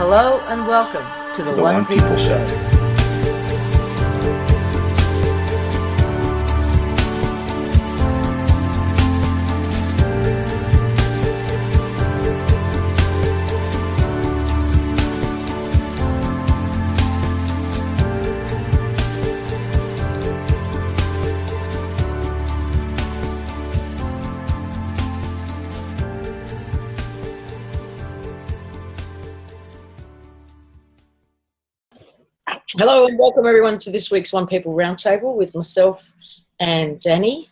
Hello and welcome to the One People Show. Hello and welcome everyone to this week's One People Roundtable with myself and Danny.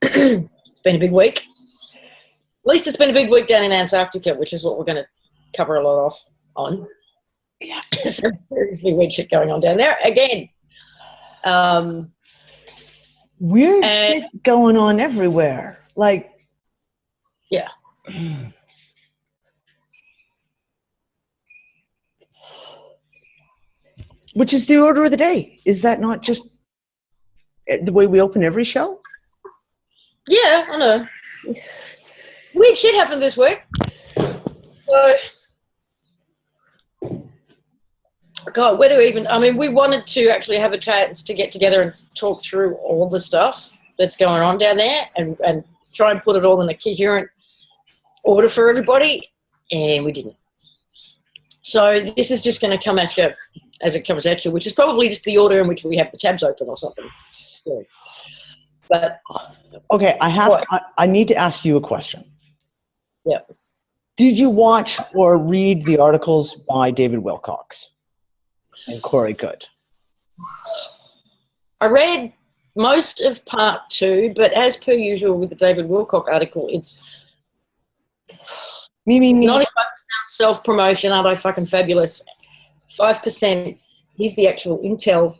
It's been a big week. At least it's been a big week down in Antarctica, which is what we're going to cover a lot on. Yeah, so there's weird shit going on down there again. Weird shit going on everywhere. Like, yeah. Which is the order of the day. Is that not just the way we open every show? Yeah, I know. Weird shit happened this week. God, where do we even... I mean, we wanted to actually have a chance to get together and talk through all the stuff that's going on down there and try and put it all in a coherent order for everybody, and we didn't. So this is just going to come at you as it comes at you, which is probably just the order in which we have the tabs open or something. But okay, I need to ask you a question. Yeah. Did you watch or read the articles by David Wilcox and Corey Good? I read most of part 2, but as per usual with the David Wilcox article, it's 95% self-promotion, aren't I fucking fabulous? 5%, here's the actual intel,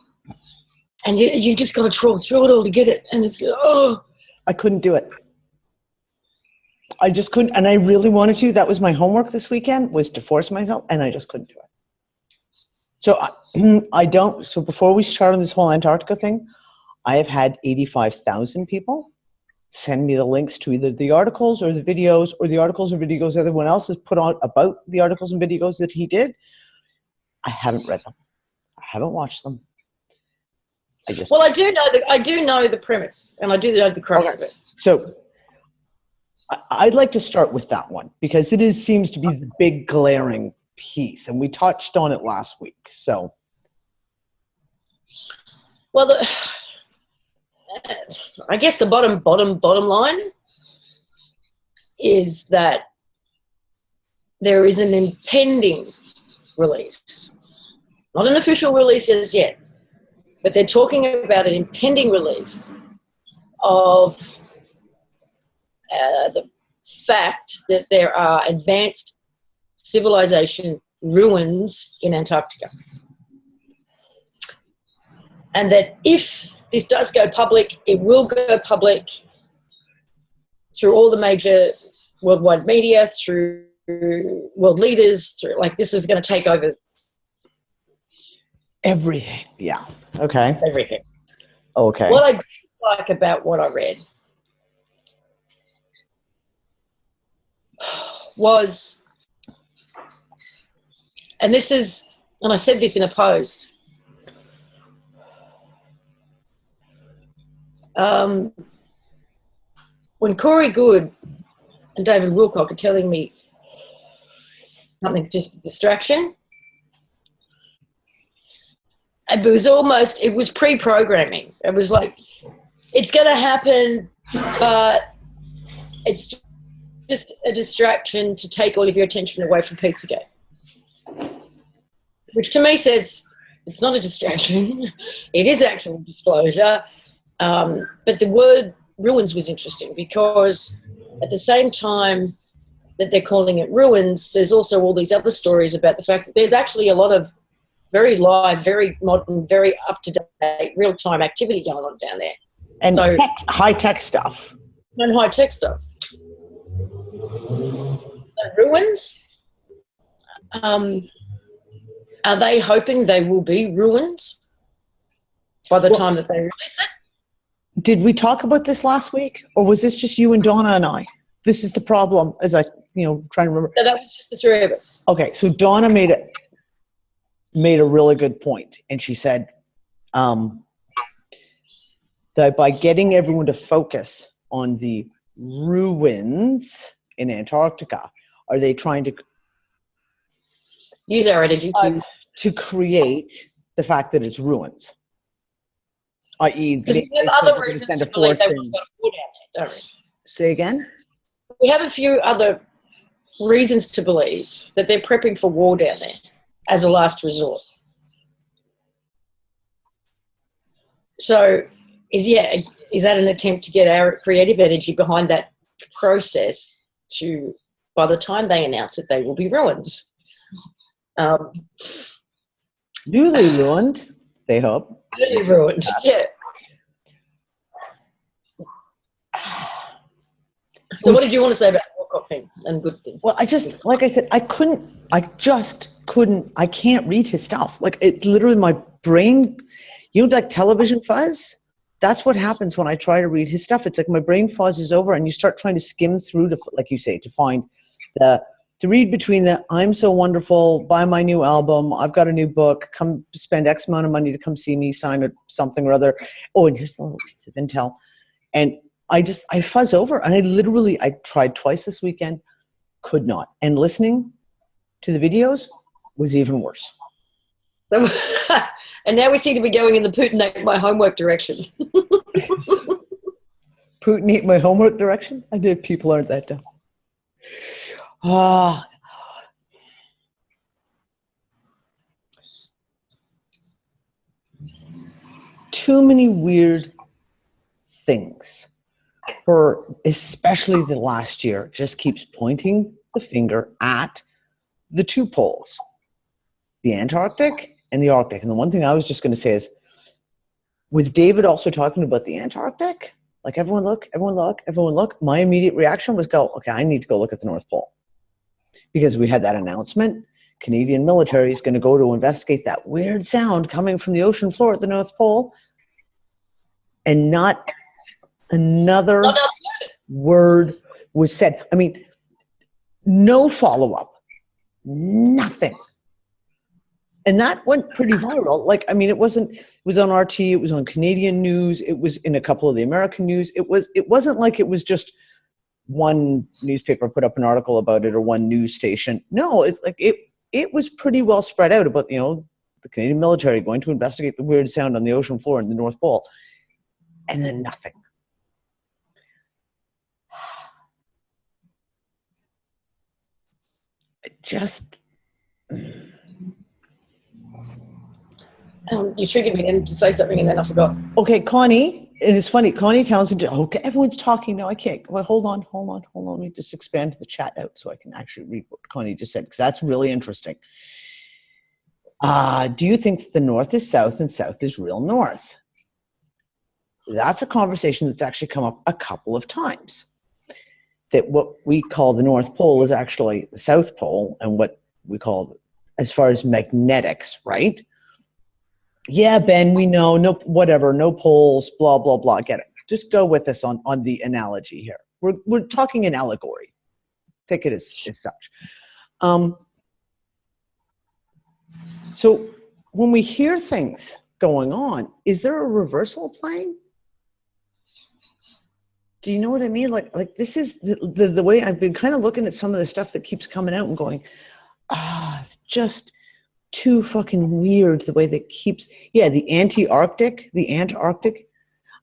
and you just got to trawl through it all to get it, and it's, oh. I couldn't do it. I just couldn't, and I really wanted to. That was my homework this weekend, was to force myself, and I just couldn't do it. So so before we start on this whole Antarctica thing, I have had 85,000 people send me the links to either the articles or the videos, or the articles or videos everyone else has put on about the articles and videos that he did. I haven't read them. I haven't watched them. I do know the premise, and I do know the crux of it. So I'd like to start with that one because it seems to be the big glaring piece, and we touched on it last week. So, well, I guess the bottom line is that there is an impending release, not an official release as yet, but they're talking about an impending release of the fact that there are advanced civilization ruins in Antarctica, and that if this does go public, it will go public through all the major worldwide media, through world leaders, through, like, this is going to take over everything. Yeah. Okay. Everything. Okay. What I did like about what I read was, and I said this in a post, when Corey Good and David Wilcock are telling me something's just a distraction, it was pre-programming. It was like, it's going to happen, but it's just a distraction to take all of your attention away from Pizzagate. Which to me says it's not a distraction. It is actual disclosure. But the word ruins was interesting because at the same time that they're calling it ruins, there's also all these other stories about the fact that there's actually a lot of very live, very modern, very up-to-date, real-time activity going on down there. And so, high-tech stuff. And high-tech stuff. The ruins, are they hoping they will be ruins by the time that they release it? Did we talk about this last week, or was this just you and Donna and I? This is the problem, as I trying to remember. So that was just the three of us. Okay, so Donna made a really good point, and she said that by getting everyone to focus on the ruins in Antarctica, are they trying to use our energy to create the fact that it's ruins? I.e., because we have other reasons to believe they've got war down there, don't we? Say again? We have a few other reasons to believe that they're prepping for war down there as a last resort. So, is that an attempt to get our creative energy behind that process to, by the time they announce it, they will be ruins? Newly ruined, they hope. Newly ruined, yeah. So what did you want to say about the Walcott thing and good thing? Well, like I said, I can't read his stuff. Like, it literally, my brain, like television fuzz? That's what happens when I try to read his stuff. It's like my brain fuzzes over and you start trying to skim through to, like you say, to find to read between the I'm so wonderful, buy my new album, I've got a new book, come spend X amount of money to come see me, sign something or other. Oh, and here's the little piece of intel. And I fuzz over, and I tried twice this weekend, could not. And listening to the videos was even worse. And now we seem to be going in the Putin ate my homework direction. Putin ate my homework direction? I did. People aren't that dumb. Too many weird things. For especially the last year, just keeps pointing the finger at the two poles, the Antarctic and the Arctic. And the one thing I was just going to say is, with David also talking about the Antarctic, like everyone look, my immediate reaction was okay, I need to go look at the North Pole. Because we had that announcement, Canadian military is going to go to investigate that weird sound coming from the ocean floor at the North Pole, and not another word was said. I mean, no follow-up, nothing. And that went pretty viral. Like, I mean, it was on RT, it was on Canadian news, it was in a couple of the American news. It wasn't like it was just one newspaper put up an article about it or one news station. No, it's like it was pretty well spread out about, the Canadian military going to investigate the weird sound on the ocean floor in the North Pole. And then nothing. You triggered me then to say something and then I forgot. Okay, Connie, and it's funny, Connie Townsend, okay, everyone's talking now, I can't, well, hold on, let me just expand the chat out so I can actually read what Connie just said, because that's really interesting. Do you think the North is South and South is real North? That's a conversation that's actually come up a couple of times. That what we call the North Pole is actually the South Pole, and what we call, as far as magnetics, right? Yeah, Ben, we know, no, whatever, no poles, blah, blah, blah, get it. Just go with us on the analogy here. We're talking an allegory. Take it as such. So when we hear things going on, is there a reversal playing? Do you know what I mean? Like this is the way I've been kind of looking at some of the stuff that keeps coming out and going, it's just too fucking weird the way that keeps, the Antarctic.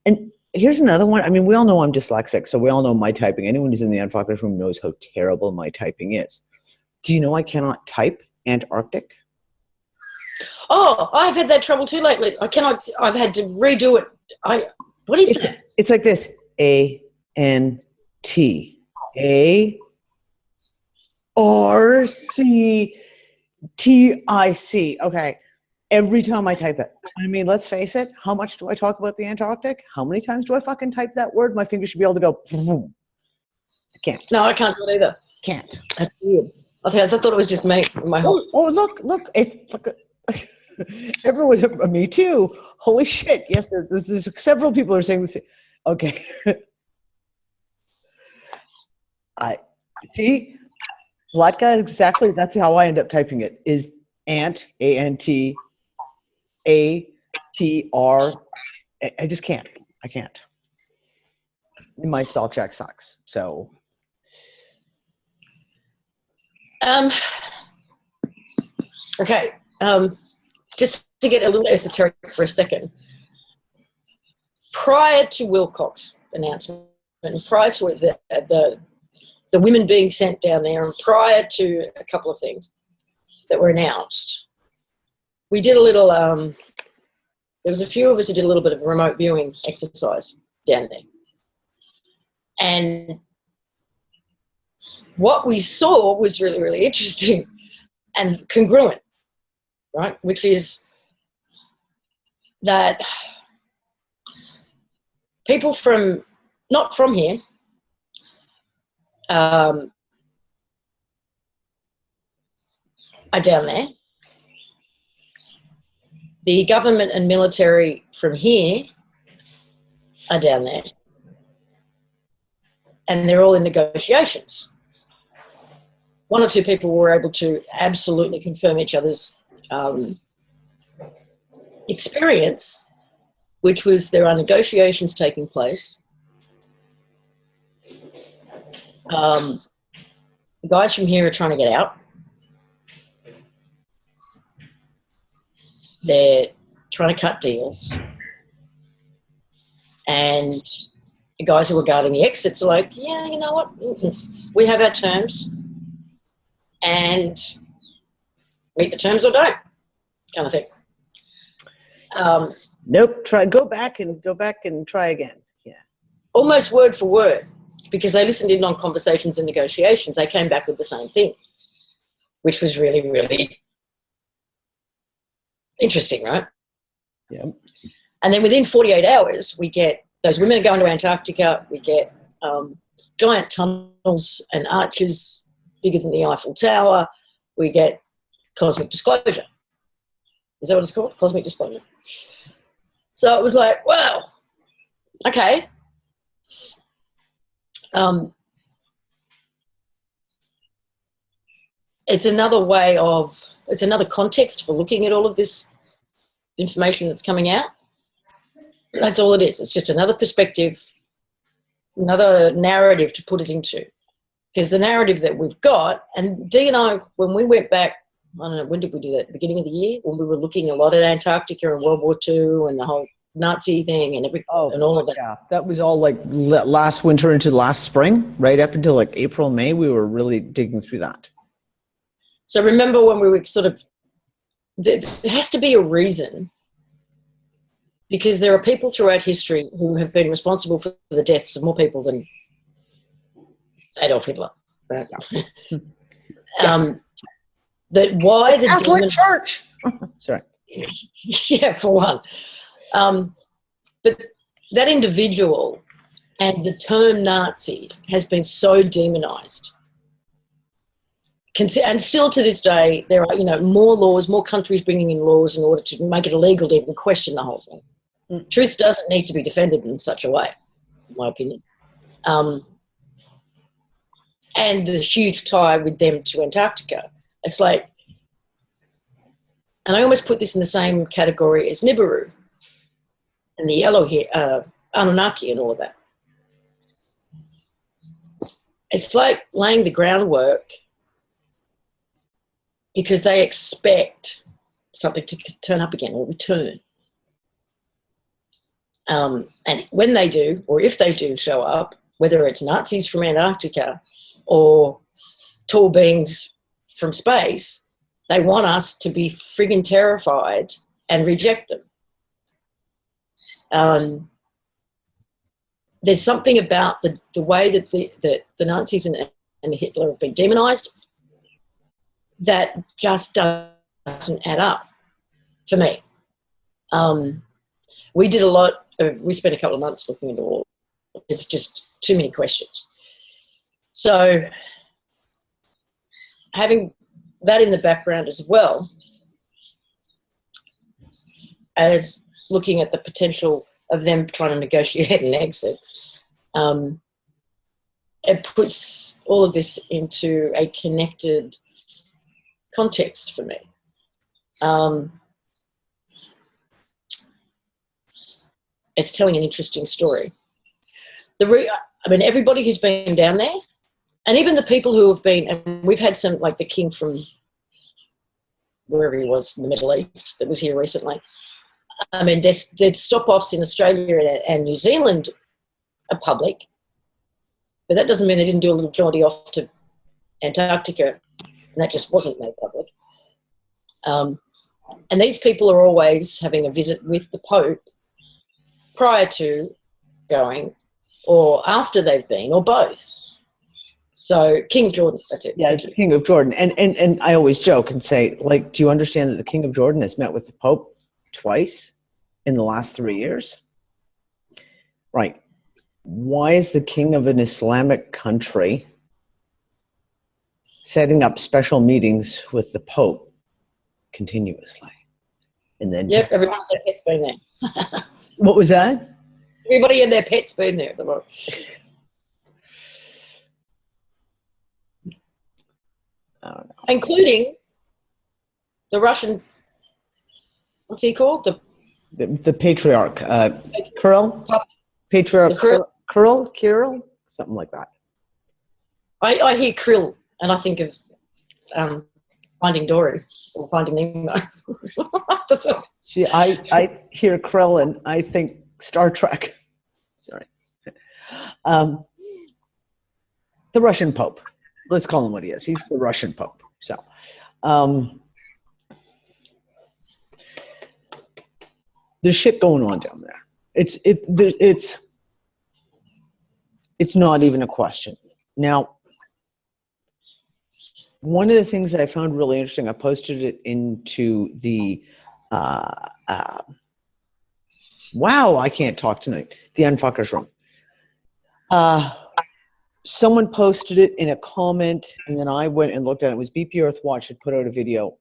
And here's another one. I mean, we all know I'm dyslexic, so we all know my typing. Anyone who's in the Antarctic room knows how terrible my typing is. Do you know I cannot type Antarctic? Oh, I've had that trouble too lately. I've had to redo it. What is that? It's like this, ANTARCTIC. Okay. Every time I type it. I mean, let's face it. How much do I talk about the Antarctic? How many times do I fucking type that word? My finger should be able to go. I can't. No, I can't do it either. Can't. That's weird. I thought it was just me. Look. Everyone, me too. Holy shit. Yes, there's several people are saying this. Okay. I see. Latka, exactly. That's how I end up typing it. Is Ant, A-N-T, A-T-R. I just can't. I can't. My spell check sucks. So. Okay. Just to get a little esoteric for a second. Prior to Wilcox's announcement, and prior to the women being sent down there, and prior to a couple of things that were announced, we did a little, there was a few of us who did a little bit of remote viewing exercise down there. And what we saw was really, really interesting and congruent, right? Which is that people from, not from here, are down there. The government and military from here are down there. And they're all in negotiations. One or two people were able to absolutely confirm each other's experience, which was there are negotiations taking place. The guys from here are trying to get out. They're trying to cut deals. And the guys who are guarding the exits are like, yeah, you know what? We have our terms. And meet the terms or don't, kind of thing. Nope. Go back and try again. Yeah. Almost word for word, because they listened in on conversations and negotiations. They came back with the same thing, which was really, really interesting, right? Yeah. And then within 48 hours, we get those women are going to Antarctica. We get giant tunnels and arches bigger than the Eiffel Tower. We get cosmic disclosure. Is that what it's called? Cosmic disclosure. So it was like, wow, okay. It's another way of, it's another context for looking at all of this information that's coming out. That's all it is. It's just another perspective, another narrative to put it into. Because the narrative that we've got, and Dee and I, when we went back, I don't know, when did we do that? At the beginning of the year? When we were looking a lot at Antarctica and World War II and the whole Nazi thing and and all of that. Yeah, that was all like last winter into last spring, right up until like April, May, we were really digging through that. So remember when we were sort of, there has to be a reason, because there are people throughout history who have been responsible for the deaths of more people than Adolf Hitler. Right? That why the Catholic Church. Sorry. Yeah, for one. But that individual and the term Nazi has been so demonized. And still to this day, there are, you know, more laws, more countries bringing in laws in order to make it illegal to even question the whole thing. Truth doesn't need to be defended in such a way, in my opinion. And the huge tie with them to Antarctica. It's like, and I almost put this in the same category as Nibiru and the yellow here, Anunnaki and all of that. It's like laying the groundwork because they expect something to turn up again or return. And when they do, or if they do show up, whether it's Nazis from Antarctica or tall beings from space, they want us to be friggin' terrified and reject them. There's something about the way that the Nazis and Hitler have been demonized that just doesn't add up for me. We did a lot of, we spent a couple of months looking into all. It's just too many questions. So having that in the background as well as looking at the potential of them trying to negotiate an exit, it puts all of this into a connected context for me. It's telling an interesting story. Everybody who's been down there, and even the people who have been, and we've had some, like the king from wherever he was in the Middle East that was here recently. There's stop-offs in Australia and New Zealand are public, but that doesn't mean they didn't do a little jaunt off to Antarctica, and that just wasn't made public. And these people are always having a visit with the Pope prior to going, or after they've been, or both. So King of Jordan, that's it. Yeah, King of Jordan. And I always joke and say, like, do you understand that the King of Jordan has met with the Pope twice in the last 3 years? Right. Why is the king of an Islamic country setting up special meetings with the Pope continuously? And then everyone and their pet's been there. What was that? Everybody and their pet's been there at the moment. I don't know. Including the Russian, what's he called? The patriarch, Kirill? Patriarch Kirill? Something like that. I hear Krill and I think of Finding Dory or Finding Nemo. See, I hear Krill and I think Star Trek. Sorry. The Russian Pope. Let's call him what he is. He's the Russian Pope. So, there's shit going on down there. It's not even a question. Now, one of the things that I found really interesting, I posted it into the wow, I can't talk tonight. The Unfuckers room. Someone posted it in a comment, and then I went and looked at it. It was BP Earthwatch had put out a video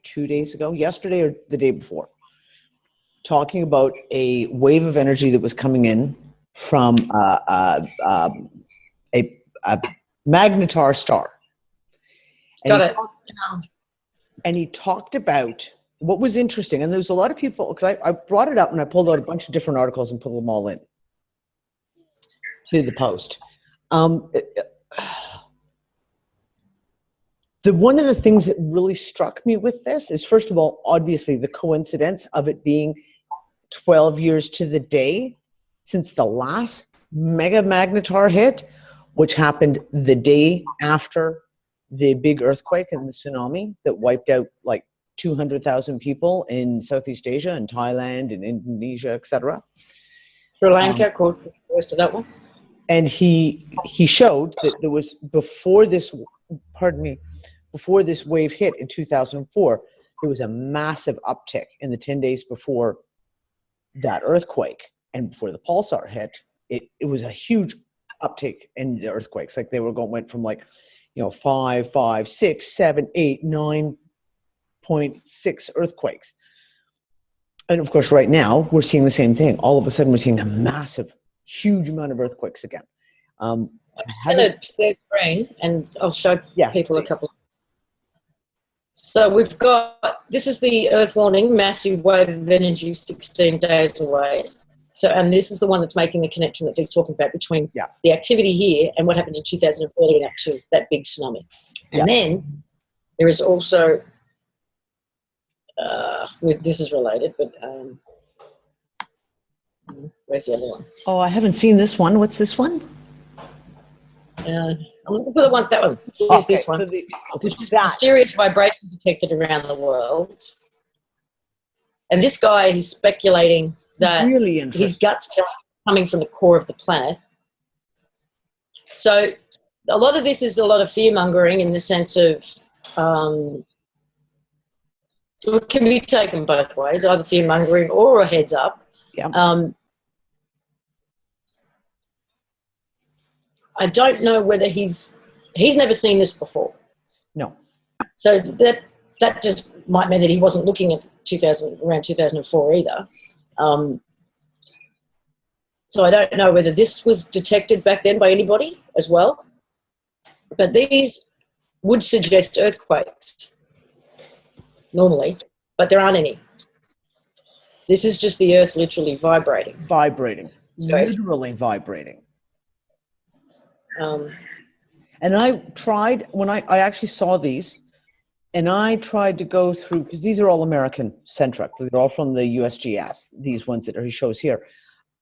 2 days ago, yesterday or the day before, talking about a wave of energy that was coming in from a magnetar star. Got it. And he talked about what was interesting, and there was a lot of people, because I brought it up and I pulled out a bunch of different articles and put them all in to the post. One of the things that really struck me with this is, first of all, obviously the coincidence of it being 12 years to the day since the last mega magnetar hit, which happened the day after the big earthquake and the tsunami that wiped out like 200,000 people in Southeast Asia and Thailand and Indonesia, etc. Sri Lanka called for the voice to that one. And he showed that there was, before this wave hit in 2004, there was a massive uptick in the 10 days before that earthquake, and before the pulsar hit, it was a huge uptick in the earthquakes. Like they went from 5, 5, 6, 7, 8, 9.6 earthquakes. And of course, right now we're seeing the same thing. All of a sudden, we're seeing a massive, huge amount of earthquakes again. I'm going to share screen and I'll show people a couple. So we've got, this is the Earth warning, massive wave of energy 16 days away. So, and this is the one that's making the connection that he's talking about between the activity here and what happened in 2014 up to that big tsunami. And then there is also, this is related, but where's the other one? Oh, I haven't seen this one. What's this one? I'm looking for that one. Here's this one. Which is mysterious vibration detected around the world. And this guy is speculating that his gut's coming from the core of the planet. So a lot of this is a lot of fear-mongering in the sense of it can be taken both ways, either fear-mongering or a heads up. Yeah. I don't know whether he's never seen this before. No. So that just might mean that he wasn't looking at around 2004 either. So I don't know whether this was detected back then by anybody as well. But these would suggest earthquakes normally, but there aren't any. This is just the earth literally vibrating. Vibrating. So, literally vibrating. Um, And I tried, when I actually saw these, and I tried to go through, because these are all American-centric. They're all from the USGS, these ones that he shows here.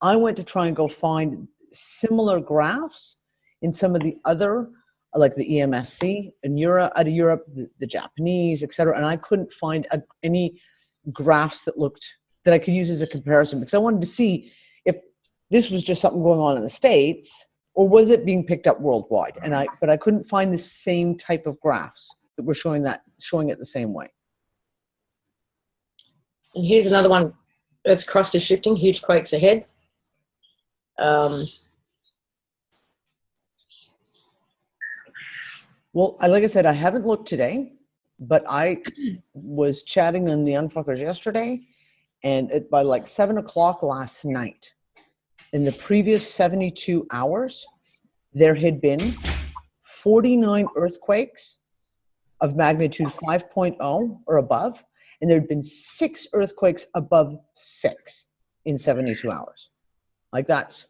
I went to try and go find similar graphs in some of the other, like the EMSC in Europe, out of Europe, the Japanese, etc. And I couldn't find any graphs that I could use as a comparison, because I wanted to see if this was just something going on in the States, or was it being picked up worldwide? But I couldn't find the same type of graphs that were showing it the same way. and here's another one. Earth's crust is shifting. Huge quakes ahead. Well, like I said, I haven't looked today, but I was chatting on the Unfuckers yesterday, and by like 7 o'clock last night, in the previous 72 hours, there had been 49 earthquakes of magnitude 5.0 or above, and there had been 6 earthquakes above 6 in 72 hours. Like, that's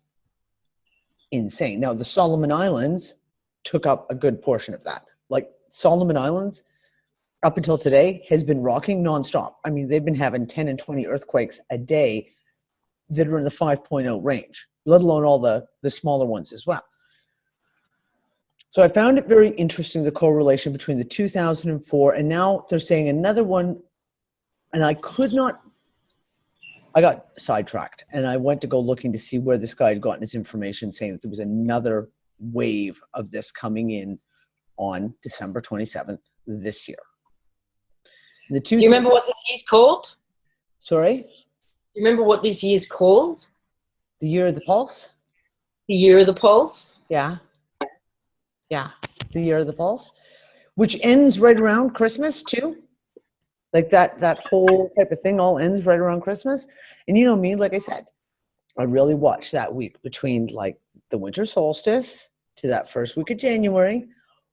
insane. Now, the Solomon Islands took up a good portion of that. Like, Solomon Islands, up until today, has been rocking nonstop. I mean, they've been having 10 and 20 earthquakes a day that are in the 5.0 range, let alone all the smaller ones as well. So I found it very interesting, the correlation between the 2004, and now they're saying another one, and I got sidetracked, and I went to go looking to see where this guy had gotten his information, saying that there was another wave of this coming in on December 27th this year. Do you remember what this year's called? Sorry? Do you remember what this year's called? The Year of the Pulse? The Year of the Pulse? Yeah. Yeah, the Year of the Pulse, which ends right around Christmas too. Like that whole type of thing all ends right around Christmas. And you know me, like I said, I really watched that week between like the winter solstice to that first week of January.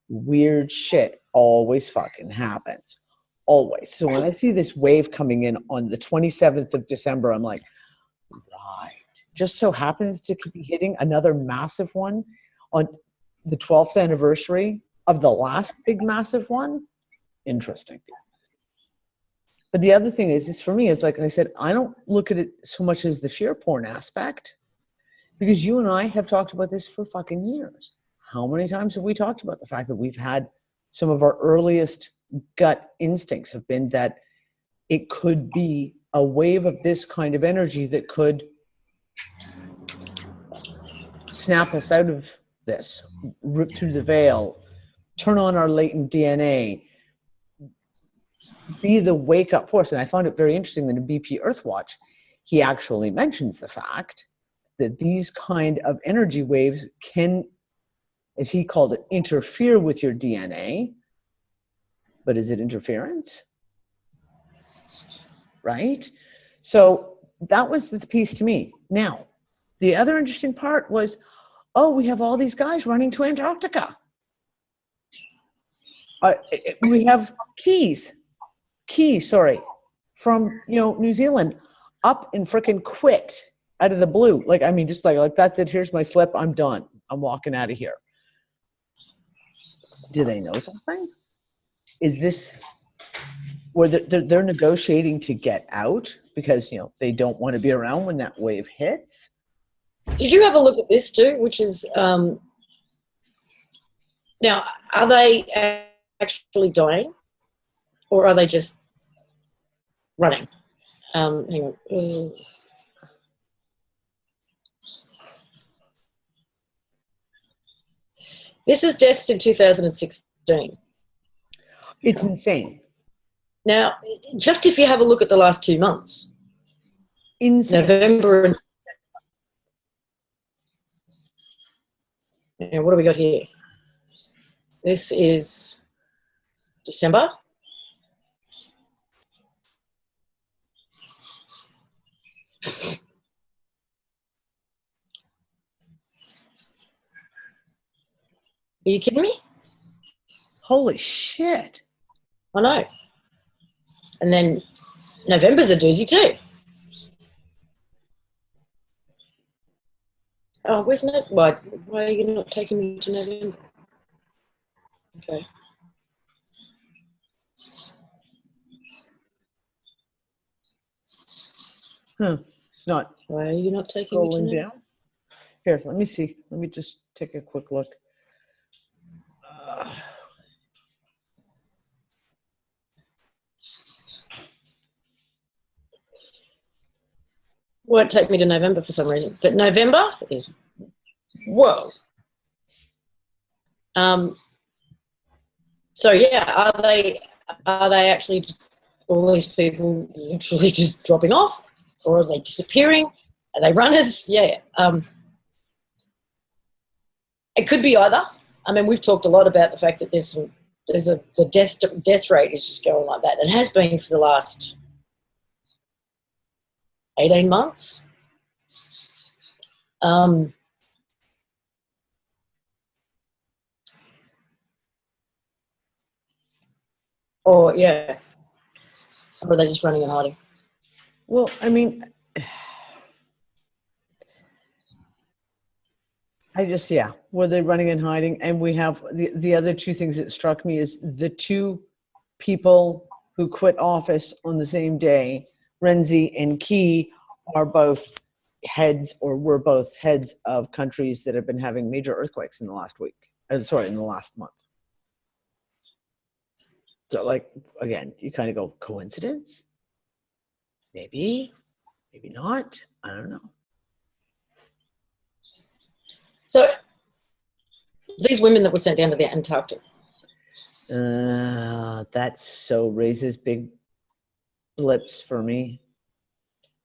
Weird shit always fucking happens. Always. So when I see this wave coming in on the 27th of December, I'm like, right. Just so happens to be hitting another massive one on the 12th anniversary of the last big massive one. Interesting. But the other thing is for me, is like I said, I don't look at it so much as the fear porn aspect, because you and I have talked about this for fucking years. How many times have we talked about the fact that we've had some of our earliest gut instincts have been that it could be a wave of this kind of energy that could snap us out of this, rip through the veil, turn on our latent DNA, be the wake-up force. And I found it very interesting that in BP Earthwatch, he actually mentions the fact that these kind of energy waves can, as he called it, interfere with your DNA. But is it interference? Right? So that was the piece to me. Now, the other interesting part was, oh, we have all these guys running to Antarctica. We have Keys, from New Zealand, up and freaking quit out of the blue. Like, I mean, just like that's it. Here's my slip. I'm done. I'm walking out of here. Do they know something? Is this where they're negotiating to get out because they don't want to be around when that wave hits? Did you have a look at this too, which is, now, are they actually dying or are they just running? Hang on. This is deaths in 2016. It's insane. Now, just if you have a look at the last 2 months. Insane. November and... Now, what do we got here? This is December. Are you kidding me? Holy shit. I know. And then November's a doozy too. Oh, where's no? Why are you not taking me to November? Okay. It's not Why are you not taking me to scrolling November? down. Here, let me see. Let me just take a quick look. Won't take me to November for some reason. But November is, whoa. So yeah, are they actually all these people literally just dropping off, or are they disappearing? Are they runners? Yeah. It could be either. I mean, we've talked a lot about the fact that the death rate is just going like that. It has been for the last 18 months. Or yeah, or are they just running and hiding? Well, I mean, were they running and hiding? And we have the other two things that struck me is the two people who quit office on the same day, Renzi and Key, are both heads or were both heads of countries that have been having major earthquakes in the last week. In the last month. So, like, again, you kind of go, coincidence? Maybe, maybe not. I don't know. So these women that were sent down to the Antarctic. That so raises big blips for me.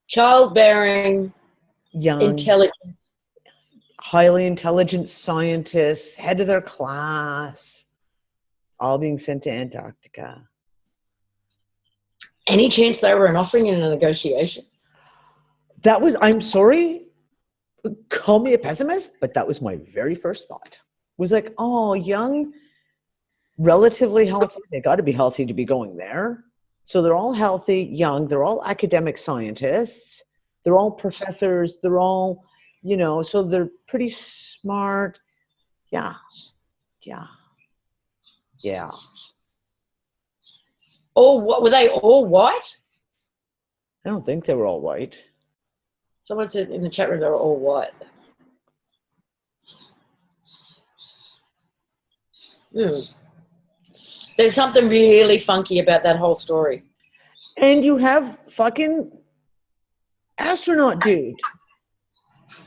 Childbearing, Young, intelligent, highly intelligent scientists, head of their class, all being sent to Antarctica. Any chance they were an offering in a negotiation? That was, I'm sorry, call me a pessimist, but that was my very first thought. Was like, oh, young, relatively healthy. They got to be healthy to be going there. So they're all healthy, young. They're all academic scientists. They're all professors. They're all, so they're pretty smart. Yeah. What were they all white? I don't think they were all white. Someone said in the chat room they were all white. There's something really funky about that whole story. And you have fucking astronaut dude.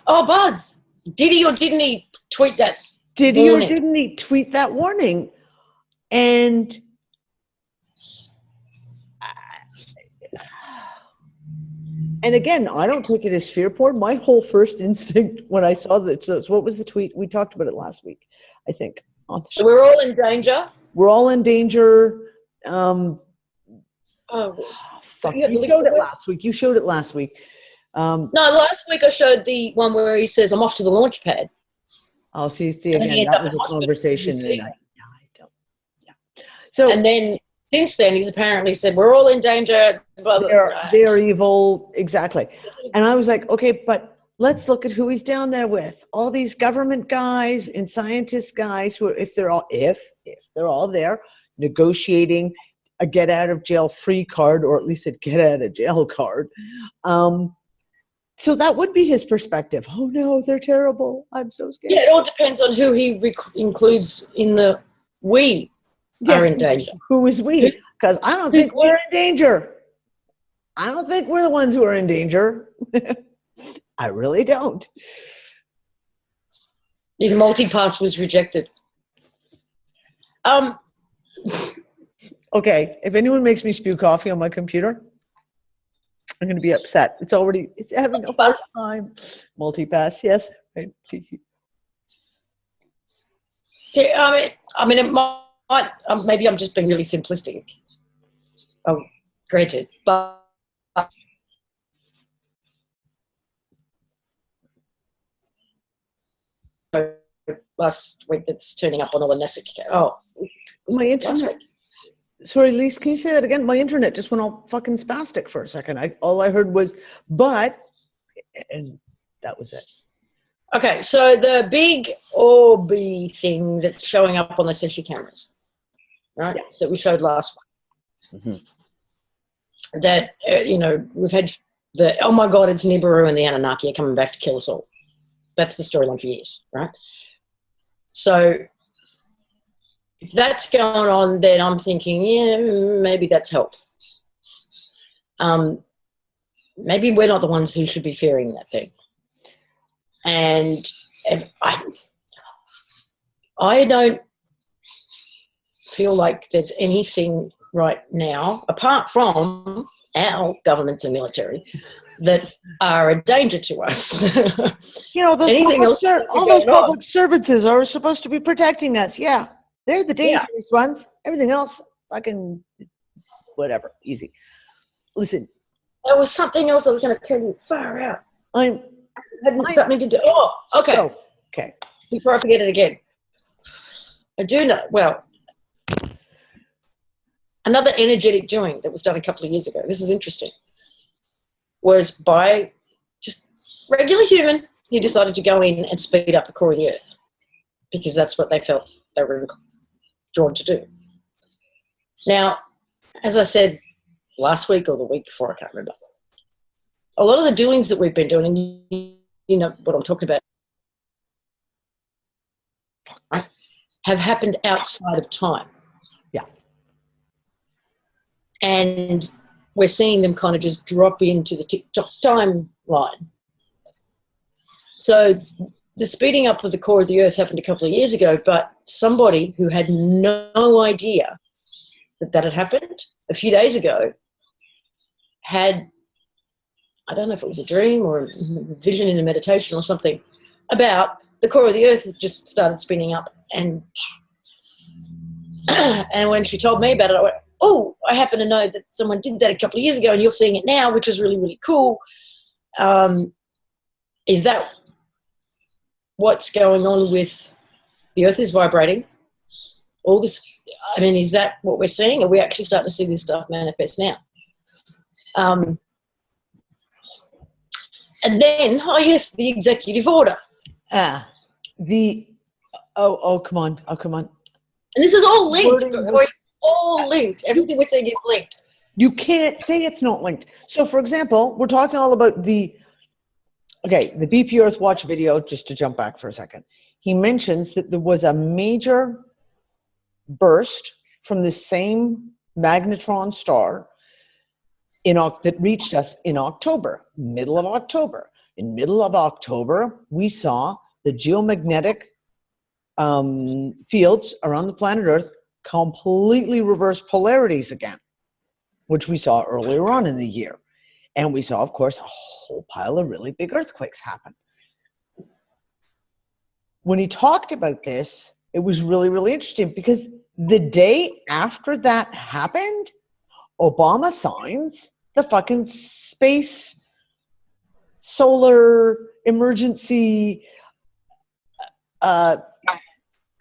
Oh, Buzz, did he or didn't he tweet that? Did he or didn't he tweet that warning? And again, I don't take it as fear porn. My whole first instinct when I saw that, so what was the tweet? We talked about it last week, I think. So we're all in danger. We're all in danger. Fuck. You showed it last week. You showed it last week. No, last week I showed the one where he says, I'm off to the launch pad. Oh, see again, that was a conversation. So, and then since then, he's apparently said, we're all in danger. They're evil. Exactly. And I was like, okay, but let's look at who he's down there with. All these government guys and scientist guys who are, if they're all there negotiating a get out of jail free card, or at least a get out of jail card. So that would be his perspective. Oh no, they're terrible. I'm so scared. Yeah, it all depends on who he includes in the we are in danger. Who is we? Because I don't think we're in danger. I don't think we're the ones who are in danger. I really don't. His multi-pass was rejected. Okay, if anyone makes me spew coffee on my computer, I'm going to be upset. It's having a hard time. Multi-pass, yes. Right. Yeah, I mean, it might, maybe I'm just being really simplistic. Granted, but last week that's turning up on all the NASA. My last internet. week. Sorry, Lise, can you say that again? My internet just went all fucking spastic for a second. All I heard was, but, and that was it. Okay, so the big Orby thing that's showing up on the Senshi cameras, right, that we showed last week, that, we've had oh my God, it's Nibiru and the Anunnaki are coming back to kill us all. That's the storyline for years, right? So if that's going on, then I'm thinking, yeah, maybe that's help. Maybe we're not the ones who should be fearing that thing. And I don't feel like there's anything right now, apart from our governments and military, that are a danger to us. Those all those public services are supposed to be protecting us. Yeah, they're the dangerous ones. Everything else, fucking whatever, easy. Listen, there was something else I was going to tell you. Far out. Something to do. Oh, okay. Oh, okay. Before I forget it again, I do know. Well, another energetic doing that was done a couple of years ago. This is interesting. Was by just regular human who decided to go in and speed up the core of the Earth because that's what they felt they were drawn to do. Now, as I said last week or the week before, I can't remember, a lot of the doings that we've been doing, and you know what I'm talking about, right, have happened outside of time. Yeah. And we're seeing them kind of just drop into the TikTok timeline. So the speeding up of the core of the Earth happened a couple of years ago, but somebody who had no idea that had happened a few days ago had, I don't know if it was a dream or a vision in a meditation or something, about the core of the Earth just started spinning up. And when she told me about it, I went, oh, I happen to know that someone did that a couple of years ago and you're seeing it now, which is really, really cool. Is that what's going on with the Earth is vibrating? All this, I mean, is that what we're seeing? Are we actually starting to see this stuff manifest now? And then, oh yes, the executive order. Come on. And this is all linked. All linked. Everything we're saying is linked. You can't say it's not linked. So, for example, we're talking all about the BP Earth Watch video, just to jump back for a second. He mentions that there was a major burst from the same magnetron star that reached us in October, middle of October. In middle of October, we saw the geomagnetic fields around the planet Earth completely reverse polarities again, which we saw earlier on in the year. And we saw, of course, a whole pile of really big earthquakes happen. When he talked about this, it was really, really interesting because the day after that happened, Obama signs the fucking space solar emergency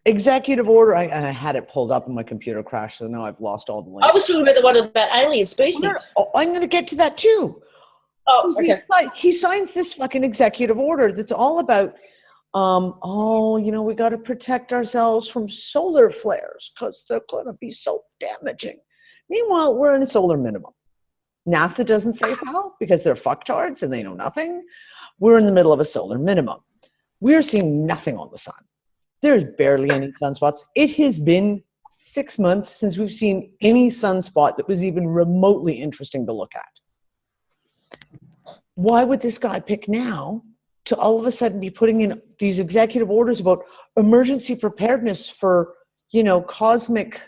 executive order. And I had it pulled up and my computer crashed, so now I've lost all the links. I was talking about the one about alien species. I'm going to get to that too. Oh, okay. He signs this fucking executive order that's all about, we got to protect ourselves from solar flares because they're going to be so damaging. Meanwhile, we're in a solar minimum. NASA doesn't say so because they're fucktards and they know nothing. We're in the middle of a solar minimum. We're seeing nothing on the sun. There's barely any sunspots. It has been 6 months since we've seen any sunspot that was even remotely interesting to look at. Why would this guy pick now to all of a sudden be putting in these executive orders about emergency preparedness for, cosmic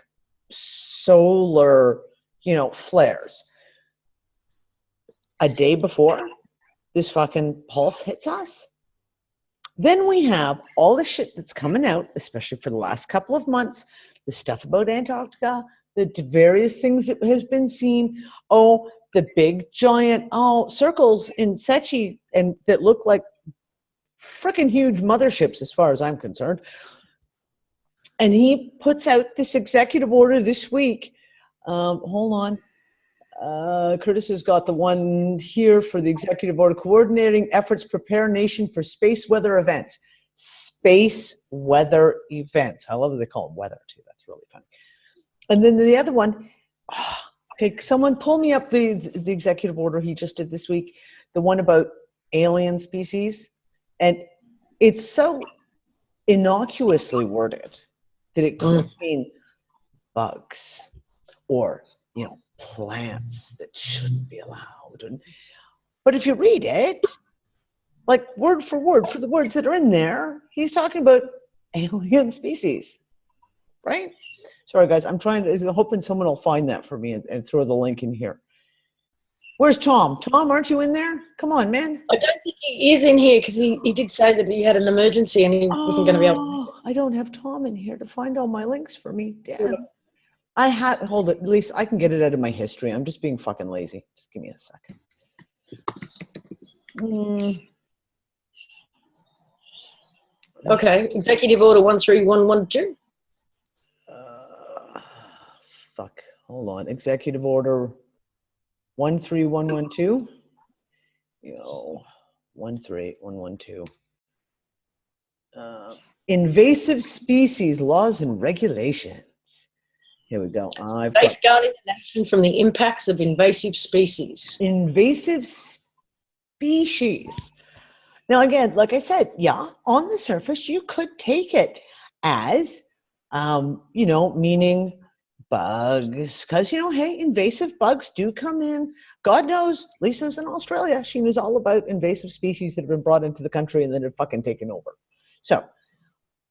solar, flares? A day before this fucking pulse hits us? Then we have all the shit that's coming out, especially for the last couple of months, the stuff about Antarctica, the various things that has been seen. Oh, the big giant circles in Sechi and that look like freaking huge motherships as far as I'm concerned. And he puts out this executive order this week. Hold on. Curtis has got the one here for the executive order, coordinating efforts, prepare nation for space weather events. Space weather events. I love that they call them weather too. That's really funny. And then the other one, okay, someone pull me up the executive order he just did this week, the one about alien species. And it's so innocuously worded that it could mean bugs or, you know, plants that shouldn't be allowed. But if you read it, like word for word, for the words that are in there, he's talking about alien species, right? Sorry, guys, I'm hoping someone will find that for me and throw the link in here. Where's Tom? Tom, aren't you in there? Come on, man. I don't think he is in here because he did say that he had an emergency and he wasn't going to be able to. I don't have Tom in here to find all my links for me. Damn. Hold it. At least I can get it out of my history. I'm just being fucking lazy. Just give me a second. Okay, Executive Order 13112. Fuck. Hold on. Executive Order 13112. 13112. Invasive species laws and regulations. Here we go. Safeguarding the nation from the impacts of invasive species. Invasive species. Now, again, like I said, yeah, on the surface, you could take it as, meaning bugs. Because, hey, invasive bugs do come in. God knows, Lisa's in Australia. She knows all about invasive species that have been brought into the country and then have fucking taken over. So,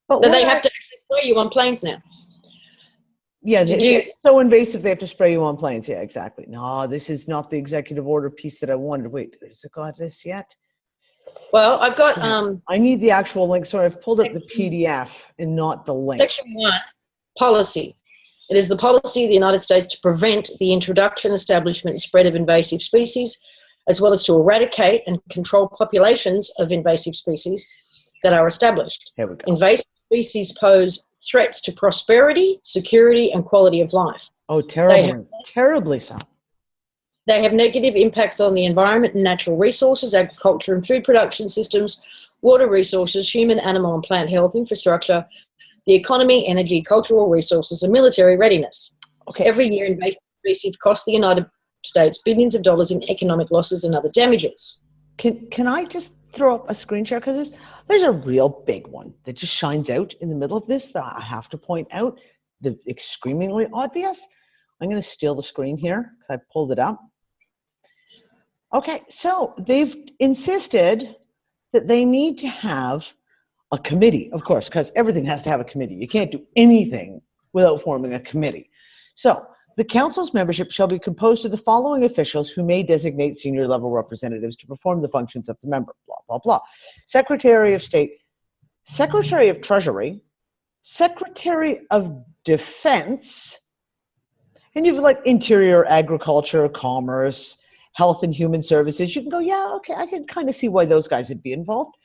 but they have to actually spray you on planes now. Yeah, it's so invasive they have to spray you on planes. Yeah, exactly. No, this is not the executive order piece that I wanted. Wait, has it got this yet? Well, I've got... I need the actual link. Sorry, I've pulled up the PDF and not the link. Section 1, policy. It is the policy of the United States to prevent the introduction, establishment, and spread of invasive species, as well as to eradicate and control populations of invasive species that are established. Here we go. Invasive species pose threats to prosperity, security, and quality of life. Oh, terribly, terribly so. They have negative impacts on the environment and natural resources, agriculture and food production systems, water resources, human, animal, and plant health infrastructure, the economy, energy, cultural resources, and military readiness. Okay. Every year, invasive species cost the United States billions of dollars in economic losses and other damages. Can I just throw up a screen share? Because there's a real big one that just shines out in the middle of this that I have to point out. The screamingly obvious. I'm going to steal the screen here because I pulled it up. Okay, so they've insisted that they need to have a committee, of course, because everything has to have a committee. You can't do anything without forming a committee. So the council's membership shall be composed of the following officials who may designate senior level representatives to perform the functions of the member, blah, blah, blah. Secretary of State, Secretary of Treasury, Secretary of Defense, and you've like Interior, Agriculture, Commerce, Health and Human Services. You can go, yeah, okay, I can kind of see why those guys would be involved.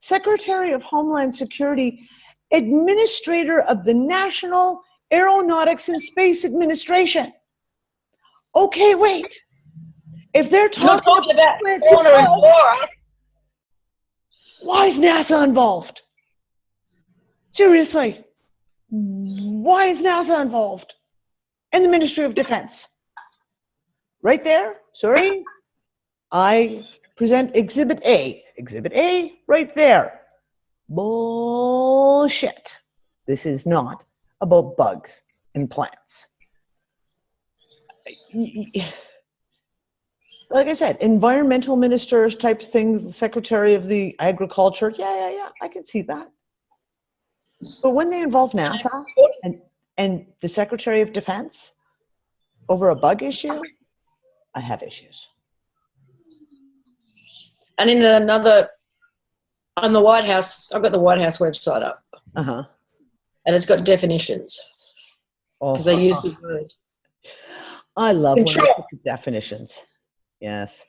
Secretary of Homeland Security, Administrator of the National Aeronautics and Space Administration. Okay, wait. If they're talking about honor and war, why is NASA involved? Seriously, why is NASA involved? And the Ministry of Defense. Right there, sorry. I present Exhibit A. Exhibit A, right there. Bullshit. This is not about bugs and plants. Like I said, environmental ministers type thing, Secretary of the Agriculture, yeah, I can see that. But when they involve NASA and the Secretary of Defense over a bug issue, I have issues. And in another, on the White House, I've got the White House website up. Uh-huh. And it's got definitions. Because they use the word. I love when they put the definitions. Yes.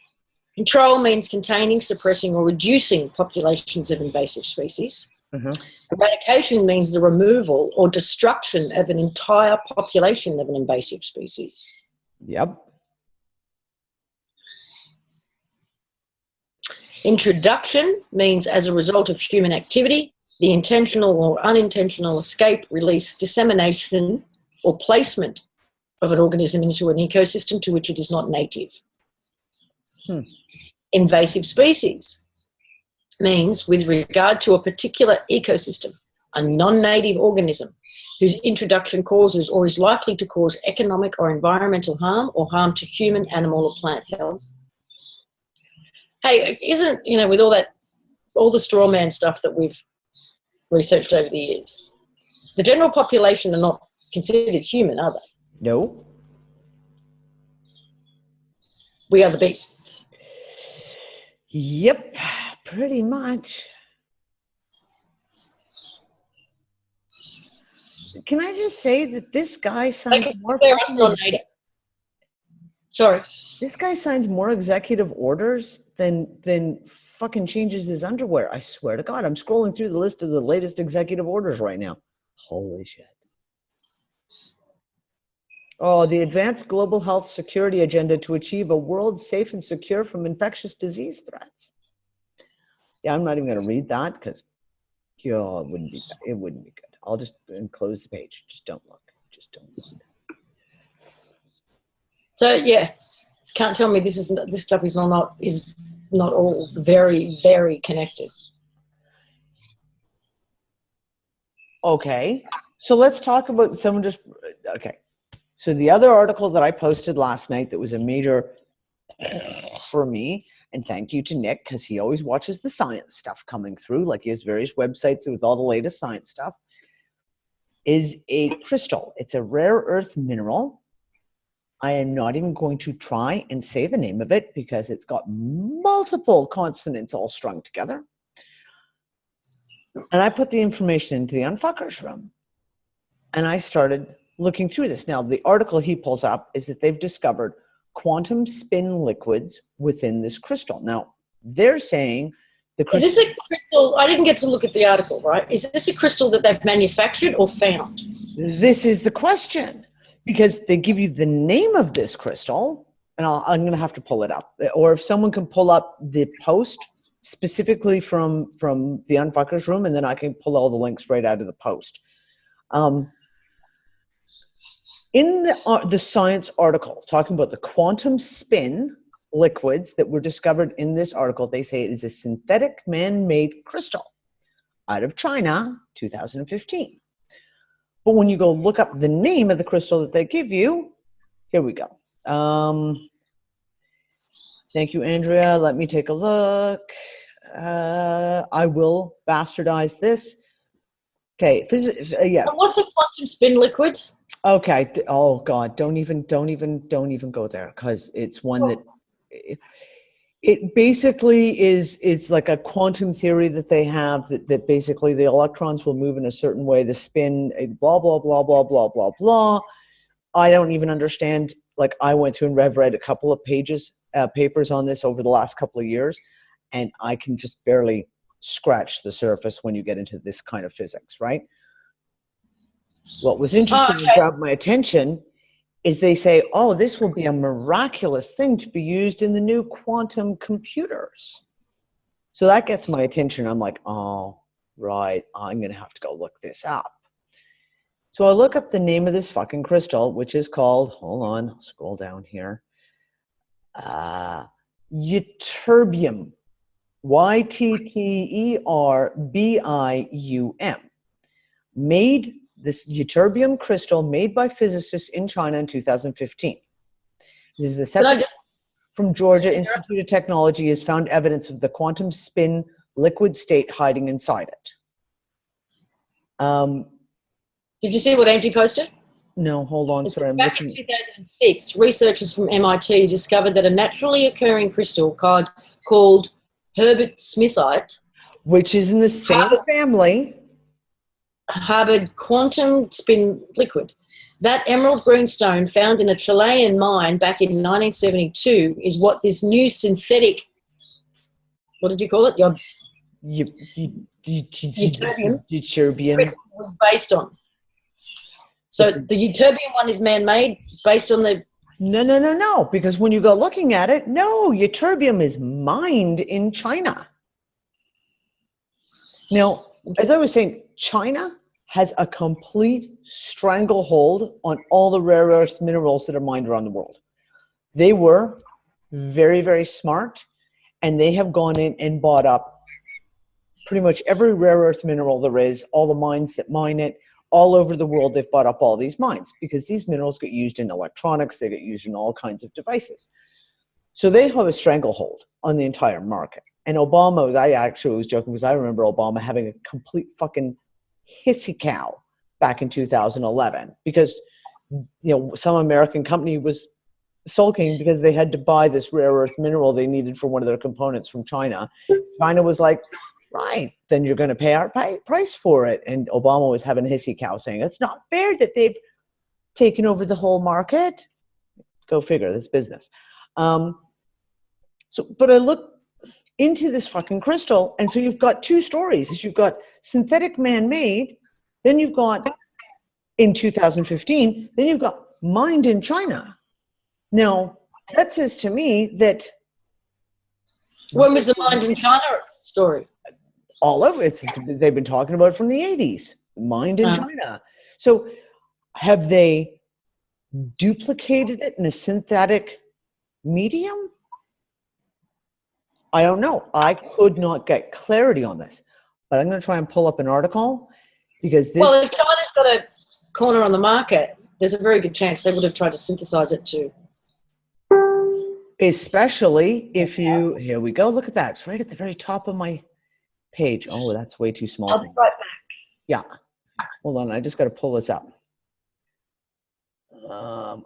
Control means containing, suppressing, or reducing populations of invasive species. Eradication means the removal or destruction of an entire population of an invasive species. Yep. Introduction means as a result of human activity, the intentional or unintentional escape, release, dissemination, or placement of an organism into an ecosystem to which it is not native. Invasive species means with regard to a particular ecosystem, a non-native organism whose introduction causes or is likely to cause economic or environmental harm or harm to human, animal, or plant health. Hey, isn't, you know, with all the straw man stuff that we've researched over the years, the general population are not considered human, are they? No. We are the beasts. Yep, pretty much. Can I just say that this guy signs more Sorry. This guy signs more executive orders than fucking changes his underwear. I swear to God, I'm scrolling through the list of the latest executive orders right now. Holy shit. Oh, the Advanced Global Health Security Agenda to achieve a world safe and secure from infectious disease threats. Yeah, I'm not even going to read that because, it wouldn't be good. I'll just close the page. Just don't look. Just don't look. So yeah, can't tell me this stuff is not all very, very connected. Okay, so let's talk about okay. So the other article that I posted last night that was a major for me, and thank you to Nick because he always watches the science stuff coming through, like he has various websites with all the latest science stuff, is a crystal. It's a rare earth mineral. I am not even going to try and say the name of it because it's got multiple consonants all strung together. And I put the information into the Unfuckers room and I started looking through this. Now, the article he pulls up is that they've discovered quantum spin liquids within this crystal. Now, they're saying the crystal... Is this a crystal? I didn't get to look at the article, right? Is this a crystal that they've manufactured or found? This is the question. Because they give you the name of this crystal, and I'm going to have to pull it up. Or if someone can pull up the post specifically from the Unfuckers room, and then I can pull all the links right out of the post. In the science article, talking about the quantum spin liquids that were discovered in this article, they say it is a synthetic man-made crystal out of China, 2015. But when you go look up the name of the crystal that they give you, here we go. Thank you, Andrea. Let me take a look. I will bastardize this. Okay. Yeah. What's a quantum spin liquid? Okay. Oh God, don't even go there because it's one that it basically it's like a quantum theory that they have that basically the electrons will move in a certain way, the spin, blah, blah, blah, blah, blah, blah, blah. I don't even understand. Like I went through and read a couple of papers on this over the last couple of years, and I can just barely scratch the surface when you get into this kind of physics, right? What was interesting and grabbed my attention is they say, oh, this will be a miraculous thing to be used in the new quantum computers. So that gets my attention. I'm like, oh, right, I'm going to have to go look this up. So I look up the name of this fucking crystal, which is called, hold on, I'll scroll down here, ytterbium, ytterbium, this ytterbium crystal made by physicists in China in 2015. This is a separate from Georgia Institute of Technology has found evidence of the quantum spin liquid state hiding inside it. Did you see what Angie posted? No, hold on. Sorry, I'm back looking. in 2006, researchers from MIT discovered that a naturally occurring crystal called Herbert Smithite, which is in the same family, harbored quantum spin liquid. That emerald green stone found in a Chilean mine back in 1972 is what this new synthetic, what did you call it? Ytterbium Ytterbium. was based on. So the ytterbium one is man-made based on the... No. Because when you go looking at it, no, ytterbium is mined in China. Now, as I was saying, China has a complete stranglehold on all the rare earth minerals that are mined around the world. They were very, very smart, and they have gone in and bought up pretty much every rare earth mineral there is, all the mines that mine it, all over the world. They've bought up all these mines because these minerals get used in electronics, they get used in all kinds of devices. So they have a stranglehold on the entire market. And Obama, I actually was joking because I remember Obama having a complete fucking hissy cow back in 2011 because, you know, some American company was sulking because they had to buy this rare earth mineral they needed for one of their components from China. China was like, right, then you're going to pay our price for it. And Obama was having a hissy cow saying, it's not fair that they've taken over the whole market. Go figure, this business. But I look into this fucking crystal, and so you've got two stories. You've got synthetic man-made, then you've got, in 2015, then you've got mined in China. Now, that says to me that... When was the mined in China story? All over. They've been talking about it from the 80s. Mined in China. So have they duplicated it in a synthetic medium? I don't know. I could not get clarity on this. But I'm going to try and pull up an article because this... Well, if China's got a corner on the market, there's a very good chance they would have tried to synthesize it too. Especially if you... Here we go. Look at that. It's right at the very top of my page. Oh, that's way too small. I'll be right back. Yeah. Hold on. I just got to pull this up.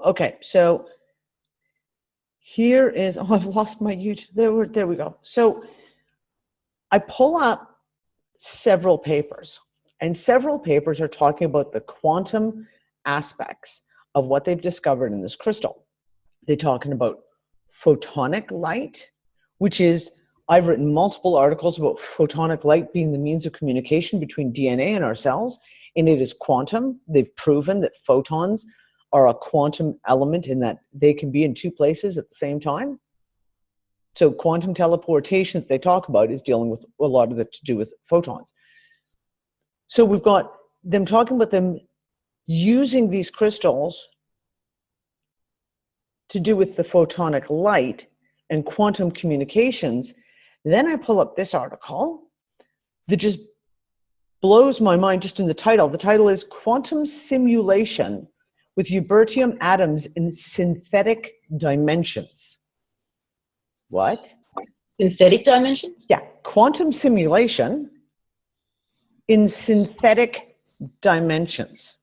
Okay. So here is... Oh, I've lost my YouTube. There we go. So I pull up several papers. And several papers are talking about the quantum aspects of what they've discovered in this crystal. They're talking about photonic light, which is, I've written multiple articles about photonic light being the means of communication between DNA and our cells, and it is quantum. They've proven that photons are a quantum element in that they can be in two places at the same time. So quantum teleportation that they talk about is dealing with a lot of it to do with photons. So we've got them talking about them using these crystals to do with the photonic light and quantum communications. Then I pull up this article that just blows my mind just in the title. The title is Quantum Simulation with Ytterbium Atoms in Synthetic Dimensions. What? Synthetic dimensions? Yeah, quantum simulation in synthetic dimensions.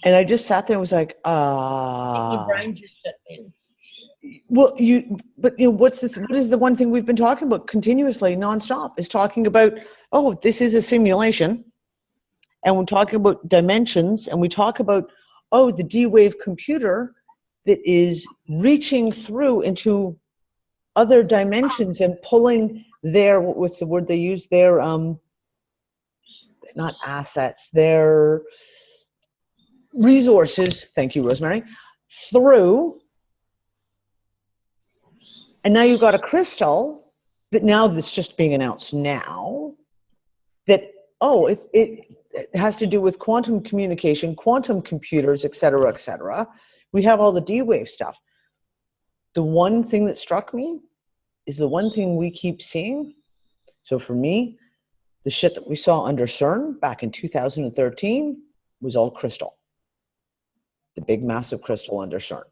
And I just sat there and was like, Your brain just shut in. Well, what is the one thing we've been talking about continuously, nonstop, is talking about, oh, this is a simulation. And we're talking about dimensions, and we talk about, oh, the D-Wave computer that is reaching through into other dimensions and pulling their, what's the word they use, their, not assets, their resources, thank you, Rosemary, through. And now you've got a crystal that now that's just being announced now that, oh, it has to do with quantum communication, quantum computers, et cetera, et cetera. We have all the D-Wave stuff. The one thing that struck me is the one thing we keep seeing. So for me, the shit that we saw under Cern back in 2013 was all crystal. The big, massive crystal under Cern.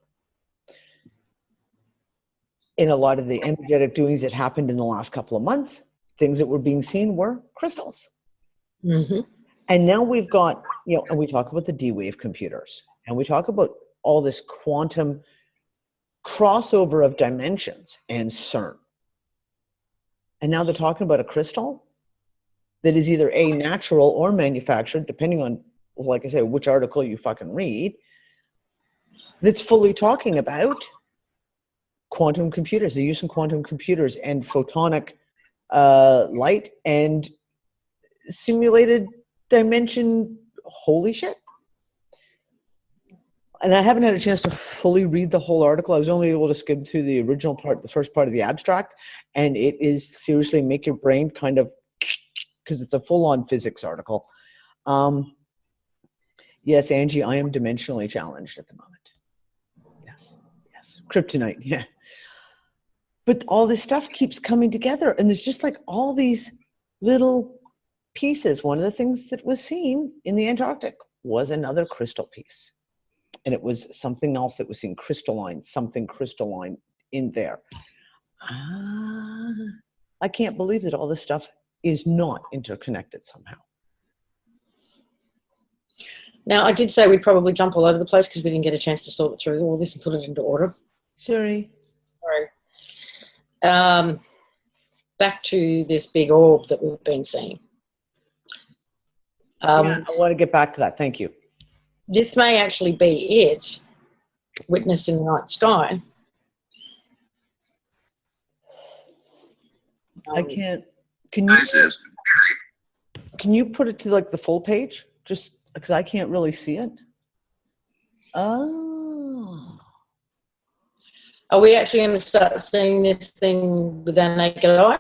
In a lot of the energetic doings that happened in the last couple of months, things that were being seen were crystals. Mm-hmm. And now we've got, and we talk about the D-Wave computers, and we talk about all this quantum crossover of dimensions and CERN. And now they're talking about a crystal that is either A, natural or manufactured, depending on, like I say, which article you fucking read, that's fully talking about quantum computers. They're using quantum computers and photonic light and simulated dimension. Holy shit. And I haven't had a chance to fully read the whole article. I was only able to skim through the original part, the first part of the abstract, and it is seriously make your brain kind of, because it's a full-on physics article. Yes, Angie, I am dimensionally challenged at the moment. Yes, yes. Kryptonite, yeah. But all this stuff keeps coming together, and there's just like all these little pieces. One of the things that was seen in the Antarctic was another crystal piece. And it was something else that was seen, crystalline, something crystalline in there. I can't believe that all this stuff is not interconnected somehow. Now, I did say we'd probably jump all over the place because we didn't get a chance to sort through all this and put it into order. Sorry. Back to this big orb that we've been seeing. Yeah, I want to get back to that. Thank you. This may actually be it, witnessed in the night sky. I can't. Can you put it to like the full page? Just because I can't really see it. Oh. Are we actually going to start seeing this thing with our naked eye?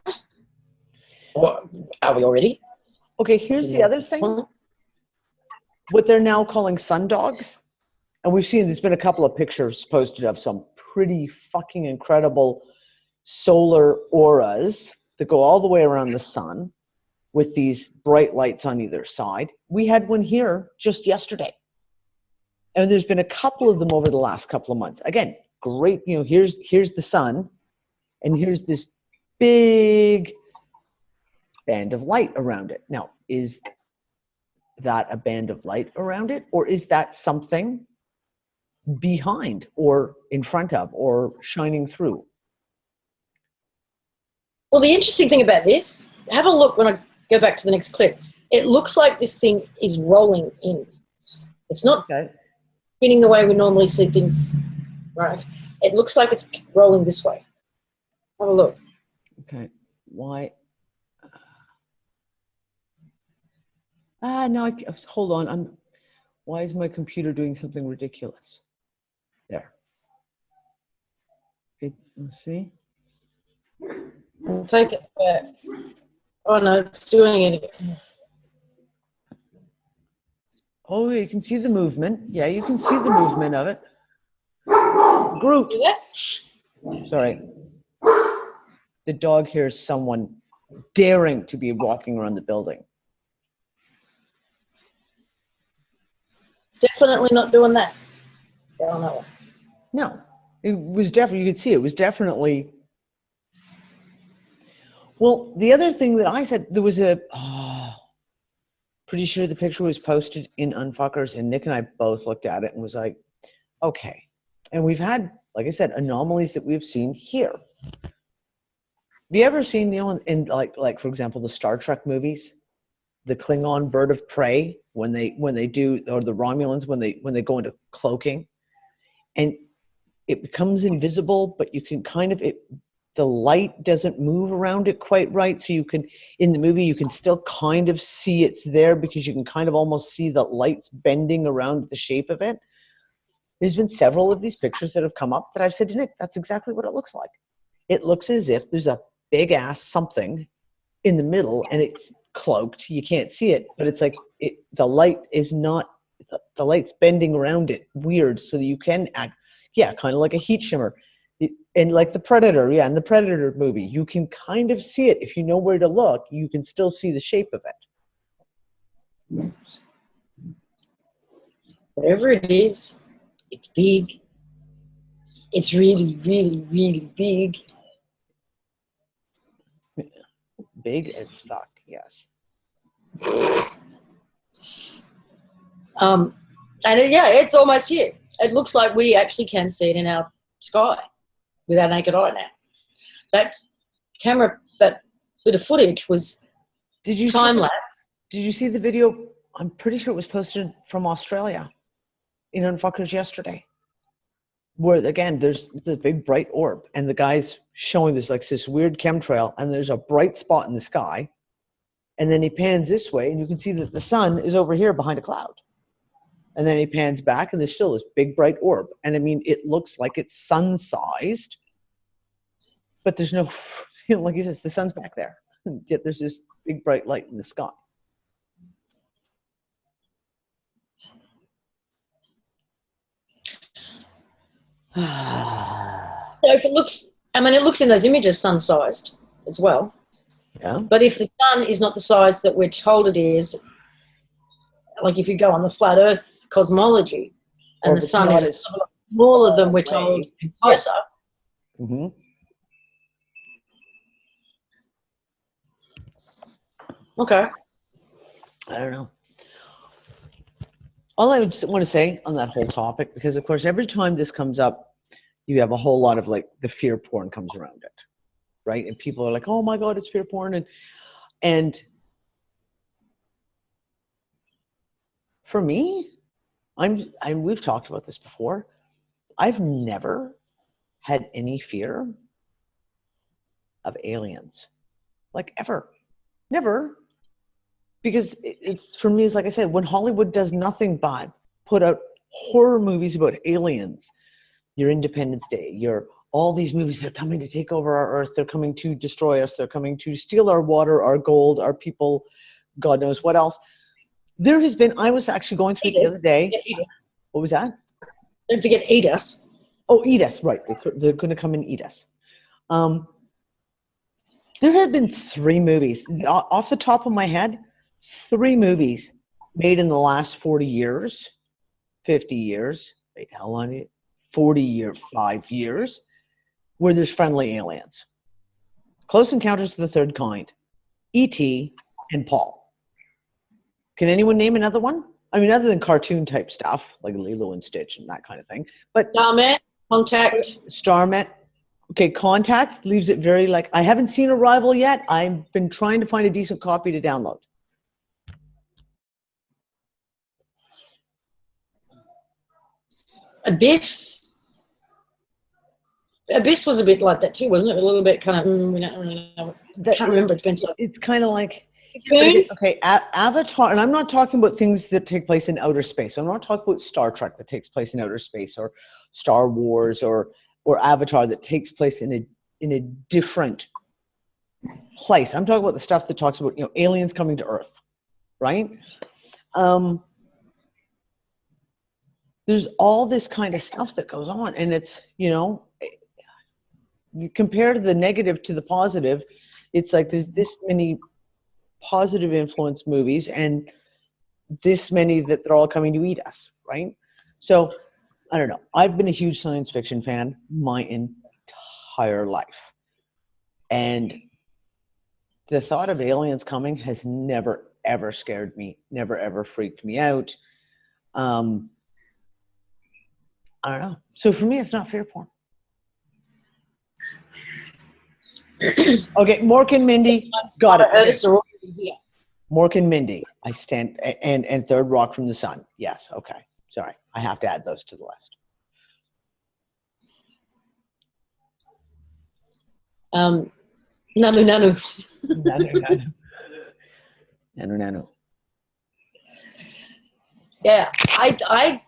Or are we already? Okay, here's the other thing. What they're now calling sundogs. And we've seen, there's been a couple of pictures posted of some pretty fucking incredible solar auras that go all the way around the sun with these bright lights on either side. We had one here just yesterday. And there's been a couple of them over the last couple of months. Again, great, you know, here's the sun, and here's this big band of light around it. Now, is that a band of light around it, or is that something behind or in front of or shining through? Well, the interesting thing about this, have a look when I go back to the next clip. It looks like this thing is rolling in. It's not spinning the way we normally see things, right? It looks like it's rolling this way. Have a look. Okay. Why? No, hold on. Why is my computer doing something ridiculous? There. Okay, let's see. I'll take it back. Oh no, it's doing it. Oh, you can see the movement. Yeah, you can see the movement of it. Groot. Sorry. The dog hears someone daring to be walking around the building. It's definitely not doing that. Going that way. No, it was definitely, you could see it was definitely. Well, the other thing that I said, there was pretty sure the picture was posted in Unfuckers, and Nick and I both looked at it and was like, okay. And we've had, like I said, anomalies that we've seen here. Have you ever seen, Neil, in like for example, the Star Trek movies, the Klingon bird of prey, when they do, or the Romulans when they go into cloaking, and it becomes invisible, but you can kind of the light doesn't move around it quite right, so you can, in the movie, you can still kind of see it's there because you can kind of almost see the lights bending around the shape of it. There's been several of these pictures that have come up that I've said to Nick, that's exactly what it looks like. It looks as if there's a big ass something in the middle and it's cloaked. You can't see it, but it's like the light is not, the light's bending around it weird so that you can act, yeah, kind of like a heat shimmer. And like the Predator, yeah, in the Predator movie, you can kind of see it. If you know where to look, you can still see the shape of it. Whatever it is, it's big. It's really, really, really big. Big as fuck, yes. And it's almost here. It looks like we actually can see it in our sky with our naked eye now. That camera, that bit of footage was time-lapse. Did you see the video? I'm pretty sure it was posted from Australia in Unfuckers yesterday. where again, there's the big bright orb, and the guy's showing this weird chemtrail, and there's a bright spot in the sky, and then he pans this way, and you can see that the sun is over here behind a cloud, and then he pans back, and there's still this big bright orb, and I mean, it looks like it's sun-sized, but there's no, like he says, the sun's back there, yet there's this big bright light in the sky. So if it looks, I mean, it looks in those images sun-sized as well. Yeah. But if the sun is not the size that we're told it is, like if you go on the flat Earth cosmology, and the sun is smaller than we're told and closer. Mm-hmm. Okay. I don't know. All I would just want to say on that whole topic, because of course every time this comes up, you have a whole lot of like the fear porn comes around it, right? And people are like, "Oh my God, it's fear porn," and for me, we've talked about this before. I've never had any fear of aliens, like ever, never. Because it's for me, it's like I said, when Hollywood does nothing but put out horror movies about aliens, your Independence Day, your all these movies, they're coming to take over our Earth, they're coming to destroy us, they're coming to steal our water, our gold, our people, God knows what else. There has been, I was actually going through it the other day. What was that? Don't forget eat us. Oh, eat us, right. They're going to come and eat us. There have been 3 movies, off the top of my head, 3 movies made in the last 40 years, 50 years, wait, how long? 40 years, 5 years, where there's friendly aliens. Close Encounters of the Third Kind, E.T., and Paul. Can anyone name another one? I mean, other than cartoon type stuff, like Lilo and Stitch and that kind of thing. But Starman, Contact. Starman. Okay, Contact leaves it very like, I haven't seen Arrival yet. I've been trying to find a decent copy to download. Abyss was a bit like that too, wasn't it? A little bit kind of, we don't really know. I can't remember. It's been so. It's kind of like, okay, Avatar, and I'm not talking about things that take place in outer space. I'm not talking about Star Trek that takes place in outer space, or Star Wars, or Avatar that takes place in a different place. I'm talking about the stuff that talks about, aliens coming to Earth, right? There's all this kind of stuff that goes on, and it's, you compare the negative to the positive, it's like there's this many positive influence movies and this many that they're all coming to eat us, right? So, I don't know. I've been a huge science fiction fan my entire life. And the thought of aliens coming has never, ever scared me, never, ever freaked me out. I don't know. So for me, it's not fear porn. Okay, Mork and Mindy, got it. Okay. Mork and Mindy, I stand, and Third Rock from the Sun. Yes, okay. Sorry, I have to add those to the list. Nanu. Nanu. Yeah, I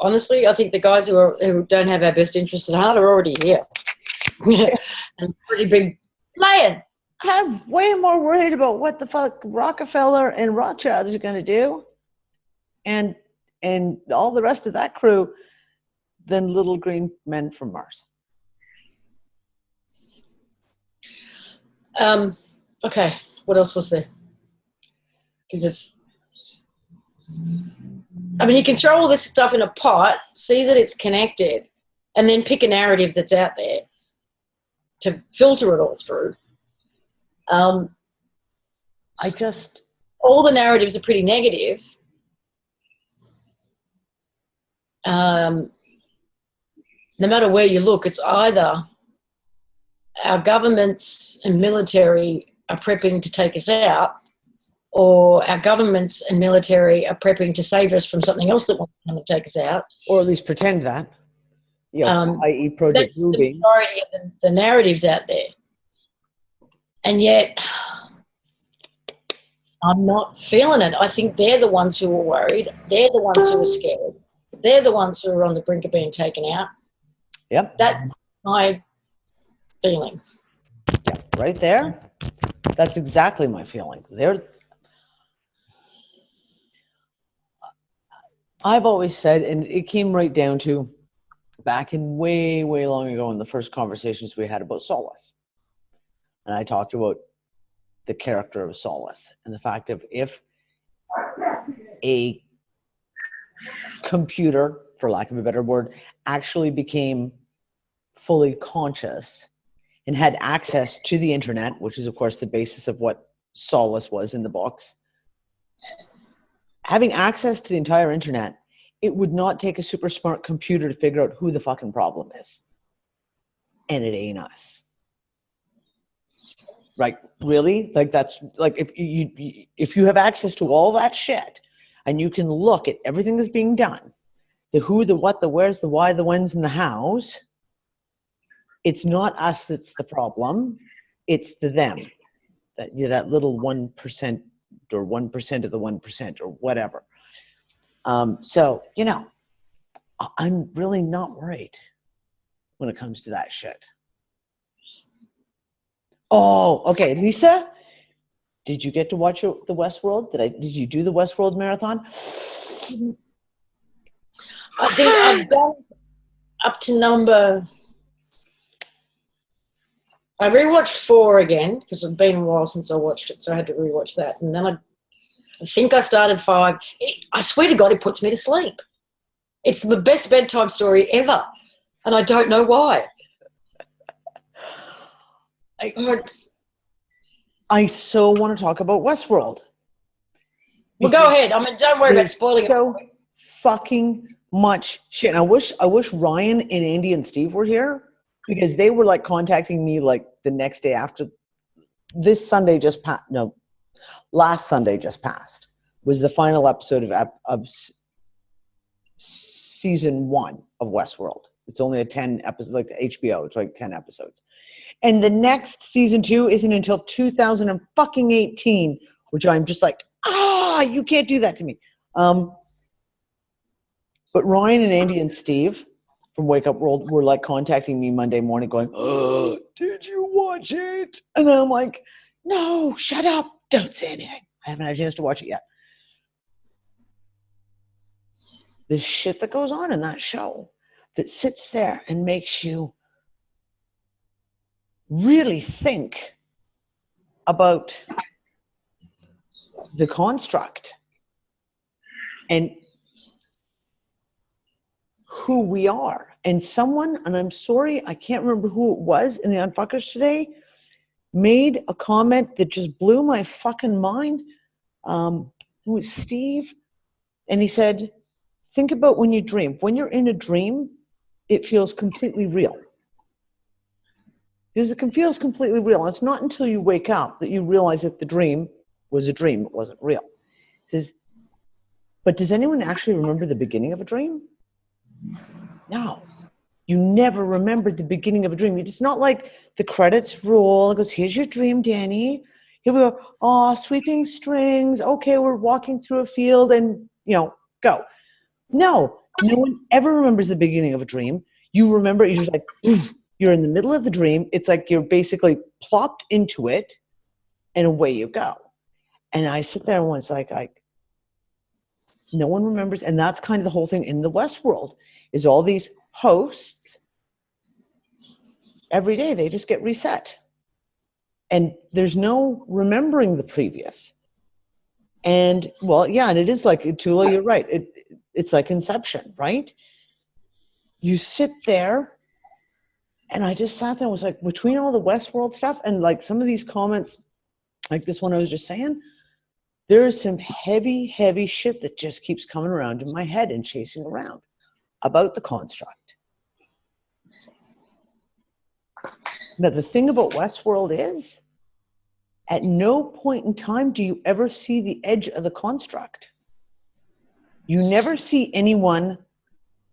honestly, I think the guys who don't have our best interests at heart are already here. And pretty big playing. I'm way more worried about what the fuck Rockefeller and Rothschild are going to do, and all the rest of that crew, than little green men from Mars. Okay, what else was there? Because I mean, you can throw all this stuff in a pot, see that it's connected, and then pick a narrative that's out there to filter it all through. All the narratives are pretty negative. No matter where you look, it's either our governments and military are prepping to take us out, or our governments and military are prepping to save us from something else that wants to come and take us out. Or at least pretend that. i.e. Project That's the Ruby. majority of the narratives out there. And yet, I'm not feeling it. I think they're the ones who are worried. They're the ones who are scared. They're the ones who are on the brink of being taken out. Yep. That's my feeling. Yeah, right there. That's exactly my feeling. I've always said, and it came right down to back in way, way long ago in the first conversations we had about Solace. And I talked about the character of Solace and the fact of if a computer, for lack of a better word, actually became fully conscious and had access to the internet, which is of course the basis of what Solace was in the books, having access to the entire internet, it would not take a super smart computer to figure out who the fucking problem is. And it ain't us. Like, really? Like, that's like, if you have access to all that shit and you can look at everything that's being done, the who, the what, the where's, the why, the when's, and the how's, it's not us that's the problem. It's the them. That little 1% or 1% of the 1% or whatever. So, I'm really not worried when it comes to that shit. Oh, okay. Lisa, did you get to watch the Westworld? Did you do the Westworld marathon? I think I've done up to number... I rewatched 4 again because it's been a while since I watched it, so I had to rewatch that. And then I think I started 5. I swear to God, it puts me to sleep. It's the best bedtime story ever, and I don't know why. I so want to talk about Westworld. Well, go ahead. I mean, don't worry about spoiling so it. Fucking much shit. And I wish Ryan and Andy and Steve were here because they were like contacting me like the next day after. This Sunday just passed. No, last Sunday just passed was the final episode of season 1 of Westworld. It's only a 10 episode, like HBO. It's like 10 episodes. And the next season 2 isn't until 2018, which I'm just like, you can't do that to me. But Ryan and Andy and Steve from Wake Up World were like contacting me Monday morning going, did you watch it? And I'm like, no, shut up. Don't say anything. I haven't had a chance to watch it yet. The shit that goes on in that show that sits there and makes you really think about the construct and who we are. And someone, and I'm sorry, I can't remember who it was in the Unfuckers today, made a comment that just blew my fucking mind. It was Steve, and he said, think about when you dream. When you're in a dream, it feels completely real. Because it feels completely real. It's not until you wake up that you realize that the dream was a dream. It wasn't real. It says, but does anyone actually remember the beginning of a dream? No. You never remembered the beginning of a dream. It's not like the credits roll. It goes, here's your dream, Danny. Here we go. Oh, sweeping strings. Okay, we're walking through a field and, go. No one ever remembers the beginning of a dream. You remember, you're just like, you're in the middle of the dream. It's like you're basically plopped into it and away you go. And I sit there and was like, no one remembers. And that's kind of the whole thing in the Westworld is all these hosts, every day they just get reset. And there's no remembering the previous. And well, yeah, and it is like, Tula, you're right. It's like Inception, right? You sit there, and I just sat there and was like, between all the Westworld stuff and like some of these comments, like this one I was just saying, there is some heavy, heavy shit that just keeps coming around in my head and chasing around about the construct. Now, the thing about Westworld is, at no point in time do you ever see the edge of the construct. You never see anyone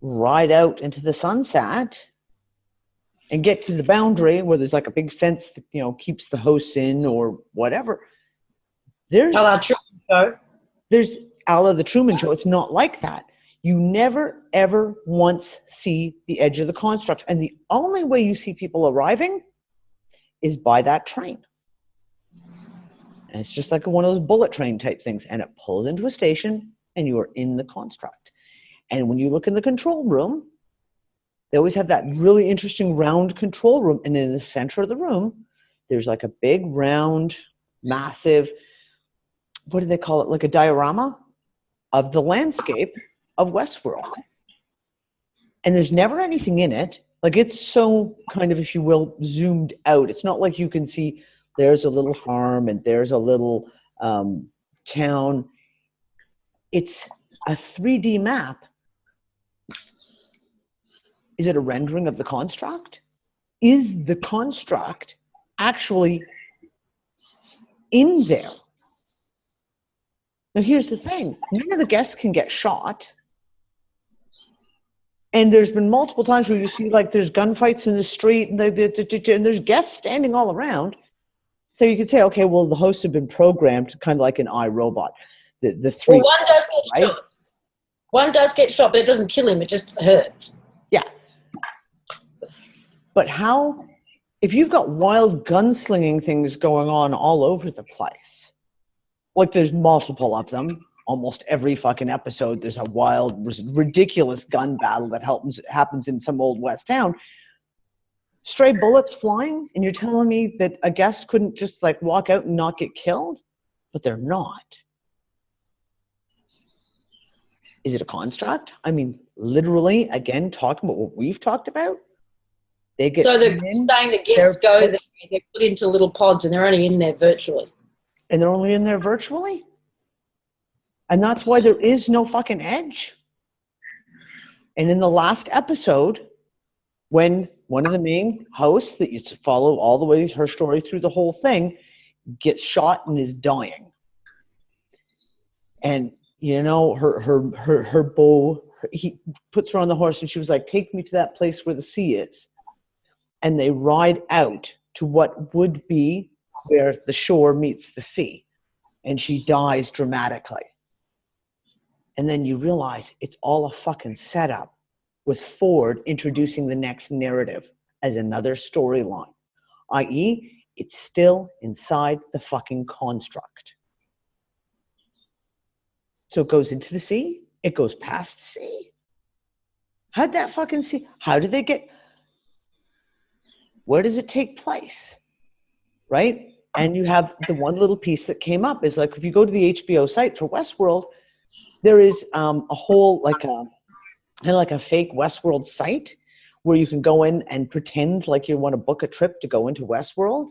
ride out into the sunset and get to the boundary where there's like a big fence that, you know, keeps the hosts in or whatever. There's a la Truman Show. There's a la the Truman Show. It's not like that. You never, ever once see the edge of the construct. And the only way you see people arriving is by that train. And it's just like one of those bullet train type things. And it pulls into a station and you are in the construct. And when you look in the control room, they always have that really interesting round control room. And in the center of the room, there's like a big round, massive, what do they call it? Like a diorama of the landscape of Westworld. And there's never anything in it. Like, it's so kind of, if you will, zoomed out. It's not like you can see there's a little farm and there's a little town. It's a 3D map. Is it a rendering of the construct? Is the construct actually in there? Now, here's the thing. None of the guests can get shot. And there's been multiple times where you see, like, there's gunfights in the street, and there's guests standing all around. So you could say, okay, well, the hosts have been programmed kind of like an iRobot. The three. Well, one does get shot. One does get shot, but it doesn't kill him. It just hurts. Yeah. But how, if you've got wild gunslinging things going on all over the place, like there's multiple of them, almost every fucking episode, there's a wild, ridiculous gun battle that happens in some old West town. Stray bullets flying, and you're telling me that a guest couldn't just like walk out and not get killed? But they're not. Is it a construct? I mean, literally, again, talking about what we've talked about. They get so they're saying the guests go there, they're put into little pods, and they're only in there virtually. And they're only in there virtually? And that's why there is no fucking edge. And in the last episode, when one of the main hosts that you follow all the way her story through the whole thing gets shot and is dying. And you know, her beau, he puts her on the horse and she was like, take me to that place where the sea is. And they ride out to what would be where the shore meets the sea. And she dies dramatically. And then you realize it's all a fucking setup with Ford introducing the next narrative as another storyline, i.e., it's still inside the fucking construct. So it goes into the sea, it goes past the sea. How'd that fucking sea, how did they get, where does it take place, right? And you have the one little piece that came up is like, if you go to the HBO site for Westworld, there is a whole, like a, kind of like a fake Westworld site where you can go in and pretend like you want to book a trip to go into Westworld.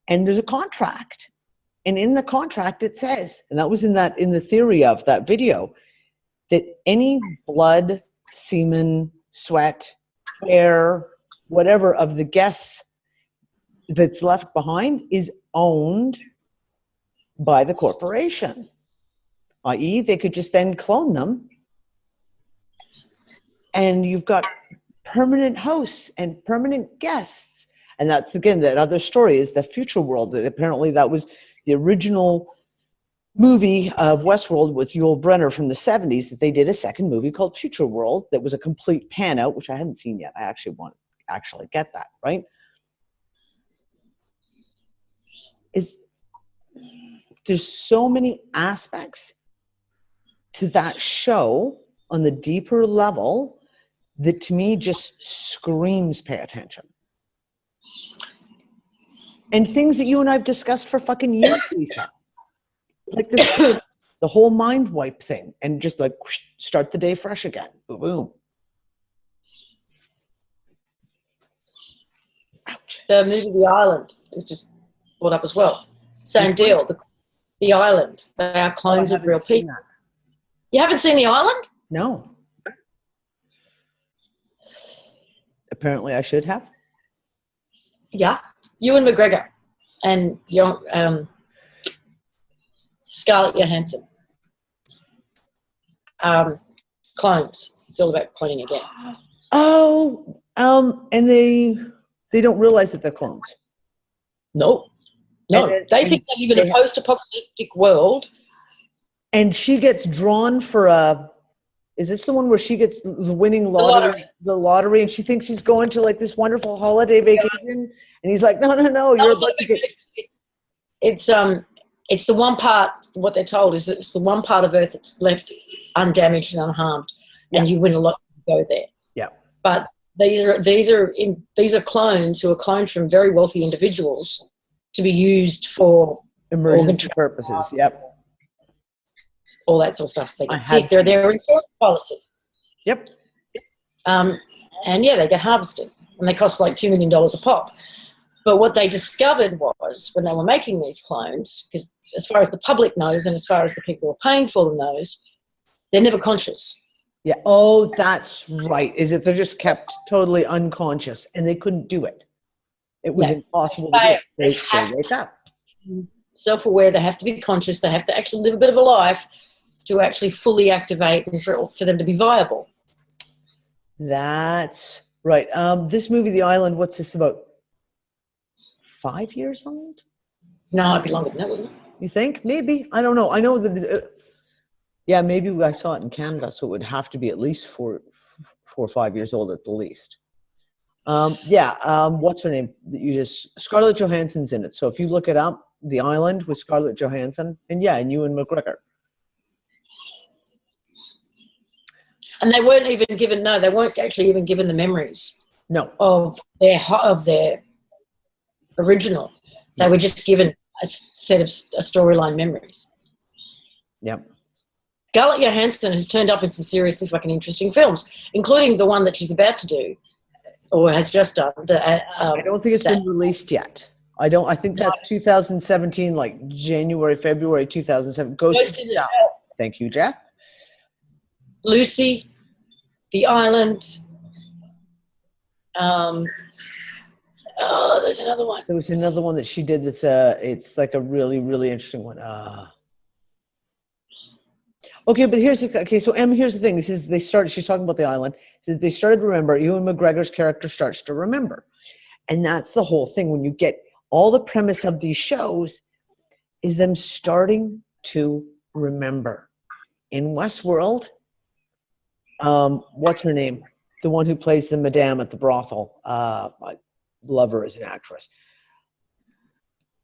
And there's a contract. And in the contract it says, and that was in the theory of that video, that any blood, semen, sweat, hair, whatever of the guests that's left behind is owned by the corporation. I.e., they could just then clone them. And you've got permanent hosts and permanent guests. And that's, again, that other story is the future world. That apparently that was the original movie of Westworld with Yul Brynner from the 70s, that they did a second movie called Future World that was a complete pan out, which I haven't seen yet. I actually want to actually get that, right? There's so many aspects to that show on the deeper level that to me just screams pay attention. And things that you and I've discussed for fucking years, Lisa. Like this, the whole mind wipe thing, and just like whoosh, start the day fresh again. Boom, boom. Ouch. The movie The Island is just brought up as well. Same deal. The Island. They are clones of real people. You haven't seen The Island? No. Apparently I should have. Yeah. Ewan McGregor and Scarlett Johansson. Clones. It's all about cloning again. Oh, and they don't realize that they're clones. No, they think they live in a post-apocalyptic world. And she gets drawn for a. Is this the one where she gets the winning lottery, the lottery, and she thinks she's going to like this wonderful holiday vacation? And he's like, no, you're about to get. It's the one part. What they're told is that it's the one part of Earth that's left undamaged and unharmed, and you win a lot to go there. Yeah. But these are clones who are cloned from very wealthy individuals to be used for emergency purposes. Yep. All that sort of stuff. They get sick. They're their insurance policy. Yep. And they get harvested, and they cost like $2 million a pop. But what they discovered was when they were making these clones, because as far as the public knows and as far as the people who are paying for them knows, they're never conscious. Yeah. Oh, that's right. Is it they're just kept totally unconscious and they couldn't do it? It was impossible to do. They wake up. Self-aware. They have to be conscious. They have to actually live a bit of a life to actually fully activate and for them to be viable. That's right. This movie, The Island, what's this about? 5 years old? No, it'd be longer than that, wouldn't it? You think? Maybe. I don't know. I know that. Maybe I saw it in Canada, so it would have to be at least 4 or 5 years old at the least. What's her name? Scarlett Johansson's in it. So if you look it up, The Island with Scarlett Johansson, and Ewan McGregor. And they weren't even given. No, they weren't actually even given the memories. No. Of their original. They were just given a set of storyline memories. Yep. Scarlett Johansson has turned up in some seriously fucking interesting films, including the one that she's about to do, or has just done. I don't think it's been released yet. I think that's 2017, like January, February 2007. Ghost in the Shell. Thank you, Jeff. Lucy, The Island. There's another one. There was another one that she did that's it's like a really, really interesting one. Okay, but so Em, here's the thing. She's talking about The Island. They started to remember, Ewan McGregor's character starts to remember. And that's the whole thing. When you get all the premise of these shows is them starting to remember. In Westworld, what's her name? The one who plays the madame at the brothel. I love her as an actress.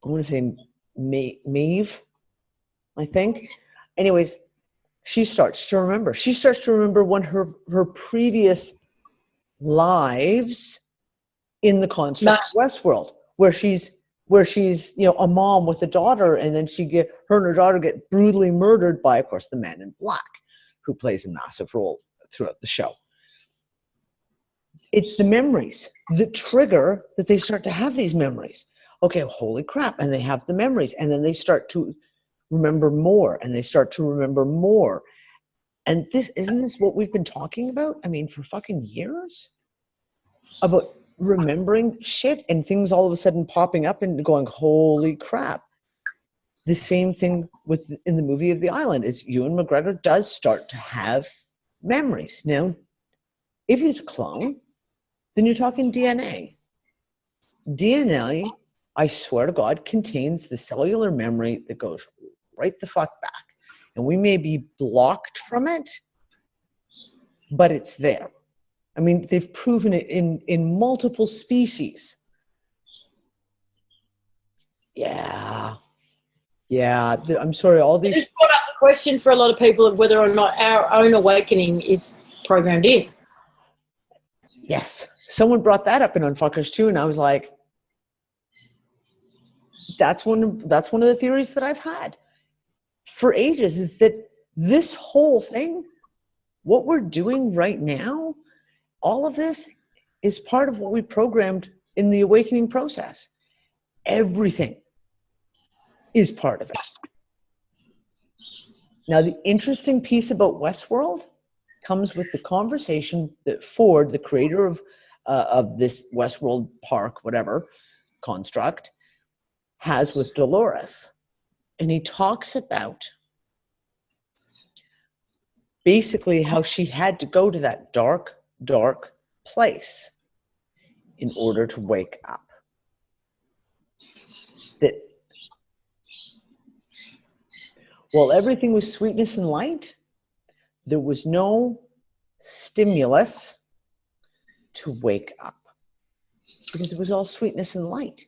I want to say Maeve, I think. Anyways, she starts to remember. She starts to remember when her previous lives in the construct of Westworld, where she's a mom with a daughter, and then her and her daughter get brutally murdered by, of course, the man in black, who plays a massive role throughout the show. It's the memories that trigger that they start to have these memories. Okay, holy crap, and they have the memories, and then they start to remember more, and they start to remember more. And isn't this what we've been talking about? I mean, for fucking years? About remembering shit and things all of a sudden popping up and going, holy crap. The same thing in the movie of The Island is Ewan McGregor does start to have memories. Now, if he's a clone, then you're talking DNA. DNA, I swear to God, contains the cellular memory that goes right the fuck back. And we may be blocked from it, but it's there. I mean, they've proven it in multiple species. Yeah. I'm sorry, all these... It's brought up the question for a lot of people of whether or not our own awakening is programmed in. Yes. Someone brought that up in Unfuckers too, and I was like, that's one of the theories that I've had for ages, is that this whole thing, what we're doing right now, all of this is part of what we programmed in the awakening process. Everything is part of it. Now, the interesting piece about Westworld comes with the conversation that Ford, the creator of this Westworld park, whatever construct, has with Dolores. And he talks about basically how she had to go to that dark, dark place in order to wake up. That while everything was sweetness and light, there was no stimulus to wake up because it was all sweetness and light.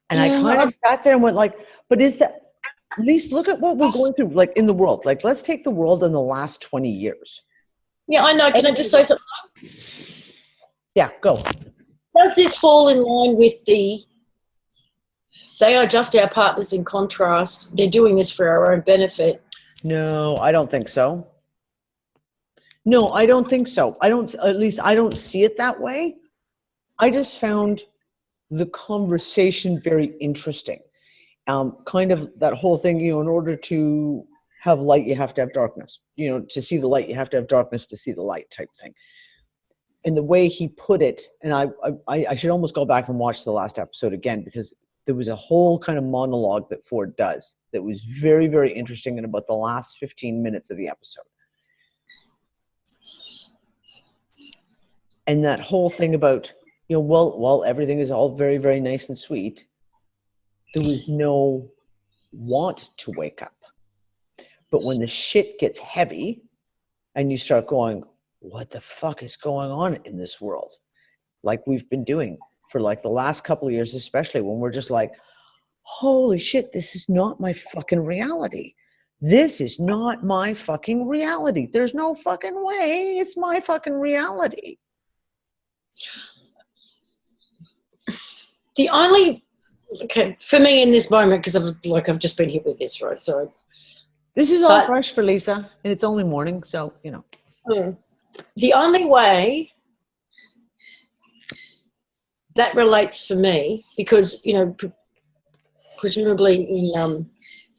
And I kind of sat there and went like, but is that, at least look at what we're going through, like in the world. Like, let's take the world in the last 20 years. Yeah, I know. Can I just say something? Yeah, go. Does this fall in line with the, they are just our partners in contrast, they're doing this for our own benefit? No, I don't think so. No, I don't think so. At least I don't see it that way. I just found the conversation very interesting. Kind of that whole thing, you know, in order to have light, you have to have darkness. You know, to see the light, you have to have darkness to see the light type thing. And the way he put it, and I should almost go back and watch the last episode again, because there was a whole kind of monologue that Ford does that was very, very interesting in about the last 15 minutes of the episode. And that whole thing about, you know, well, everything is all very, very nice and sweet. There was no want to wake up. But when the shit gets heavy and you start going, what the fuck is going on in this world? Like we've been doing for like the last couple of years, especially when we're just like, holy shit, this is not my fucking reality. This is not my fucking reality. There's no fucking way it's my fucking reality. The only, okay, for me in this moment, because I've just been hit with this, right? So this is all fresh for Lisa, and it's only morning, so you know. The only way that relates for me, because you know, presumably in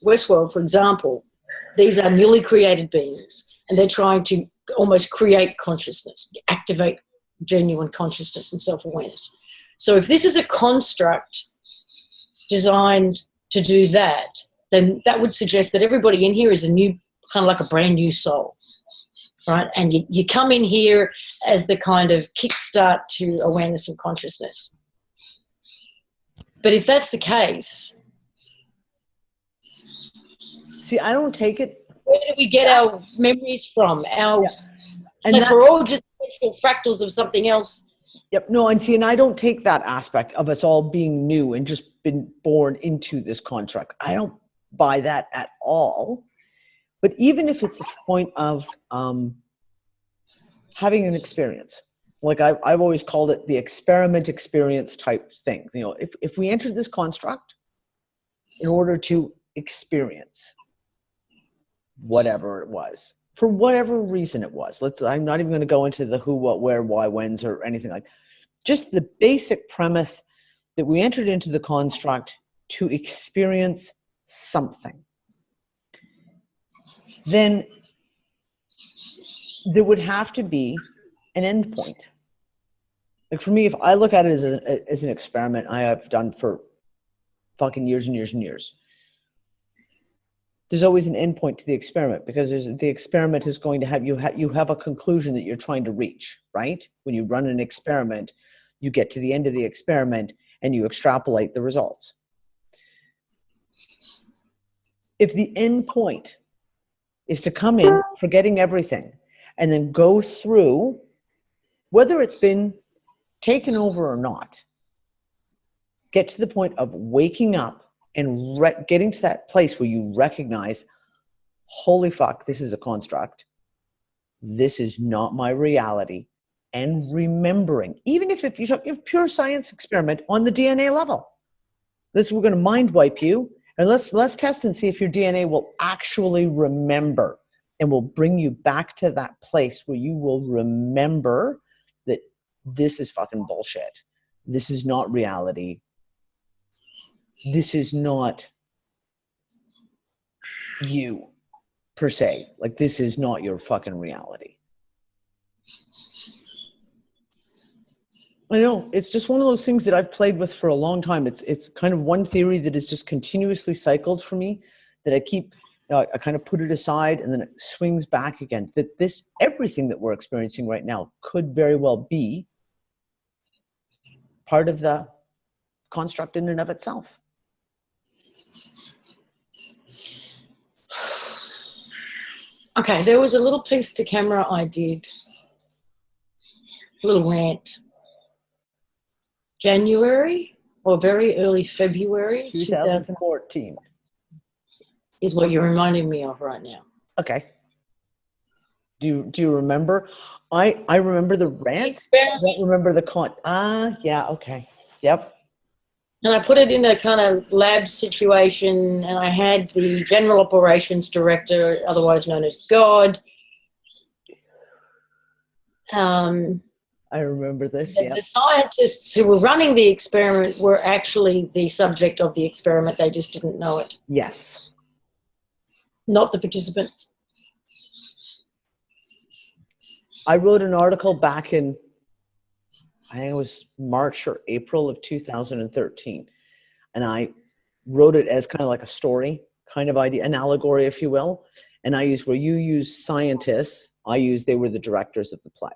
Westworld, for example, these are newly created beings, and they're trying to almost create consciousness, activate genuine consciousness and self-awareness. So if this is a construct designed to do that, then that would suggest that everybody in here is a new, kind of like a brand new soul, right? And you come in here as the kind of kickstart to awareness and consciousness. But if that's the case, see, I don't take it. Where do we get our memories from? Unless we're all just fractals of something else. Yep. No, and see, and I don't take that aspect of us all being new and just been born into this construct. I don't buy that at all. But even if it's a point of having an experience, like I've always called it the experiment experience type thing. You know, if we entered this construct in order to experience whatever it was, for whatever reason it was. I'm not even going to go into the who, what, where, why, whens, or anything like that. Just the basic premise that we entered into the construct to experience something. Then there would have to be an end point. Like for me, if I look at it as an experiment I have done for fucking years and years and years, there's always an end point to the experiment, because the experiment is going to have, you have a conclusion that you're trying to reach, right? When you run an experiment, you get to the end of the experiment and you extrapolate the results. If the end point is to come in, forgetting everything, and then go through, whether it's been taken over or not, get to the point of waking up and getting to that place where you recognize, holy fuck, this is a construct. This is not my reality. And remembering, even if it's a pure science experiment on the DNA level, we're going to mind wipe you, and let's test and see if your DNA will actually remember, and will bring you back to that place where you will remember that this is fucking bullshit. This is not reality. This is not you per se. Like, this is not your fucking reality. I know, it's just one of those things that I've played with for a long time. It's kind of one theory that is just continuously cycled for me, that I keep I kind of put it aside and then it swings back again. That everything that we're experiencing right now could very well be part of the construct in and of itself. Okay, there was a little piece to camera I did, a little rant. January or very early February 2014 is what you're reminding me of right now. Okay. Do you remember? I remember the rant. I don't remember the con. Yeah. Okay. Yep. And I put it in a kind of lab situation, and I had the general operations director, otherwise known as God. I remember this. Yeah. The scientists who were running the experiment were actually the subject of the experiment. They just didn't know it. Yes. Not the participants. I wrote an article back in, I think it was March or April of 2013. And I wrote it as kind of like a story kind of idea, an allegory, if you will. And I used, where you use scientists, they were the directors of the play.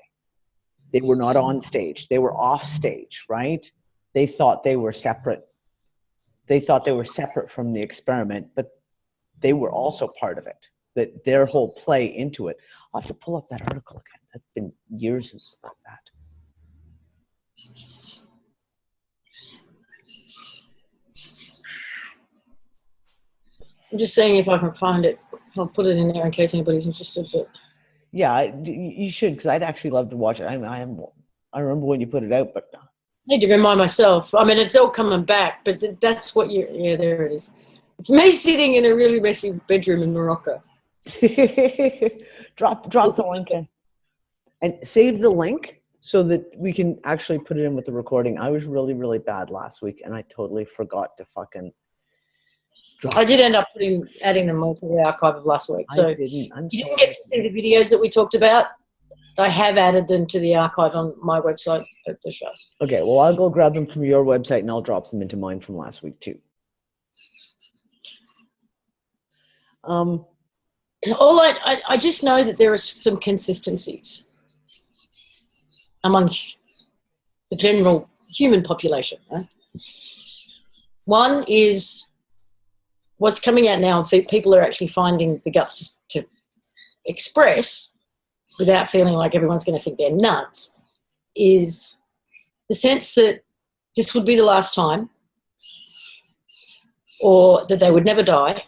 They were not on stage. They were off stage, right? They thought they were separate. They thought they were separate from the experiment, but they were also part of it. That their whole play into it. I'll have to pull up that article again. That's been years since I wrote that. I'm just saying if I can find it, I'll put it in there in case anybody's interested. But yeah, you should, because I'd actually love to watch it. I remember when you put it out, but I need to remind myself. I mean, it's all coming back, but that's what you. Yeah, there it is. It's me sitting in a really messy bedroom in Morocco. drop the link in, and save the link so that we can actually put it in with the recording. I was really, really bad last week, and I totally forgot to fucking. I did end up adding them all to the archive of last week. So you didn't get to see the videos that we talked about. I have added them to the archive on my website at the show. Okay, well, I'll go grab them from your website and I'll drop them into mine from last week too. I just know that there are some consistencies among the general human population. Right? One is what's coming out now, people are actually finding the guts to express without feeling like everyone's going to think they're nuts, is the sense that this would be the last time, or that they would never die.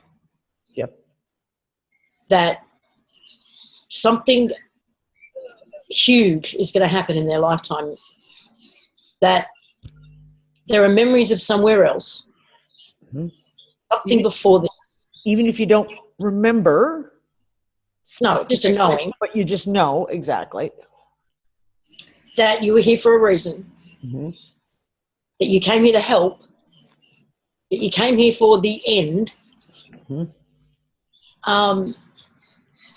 Yep. That something huge is going to happen in their lifetime, that there are memories of somewhere else. Mm-hmm. Something before this. Even if you don't remember. No, just a knowing. But you just know, exactly. That you were here for a reason. Mm-hmm. That you came here to help. That you came here for the end. Mm-hmm.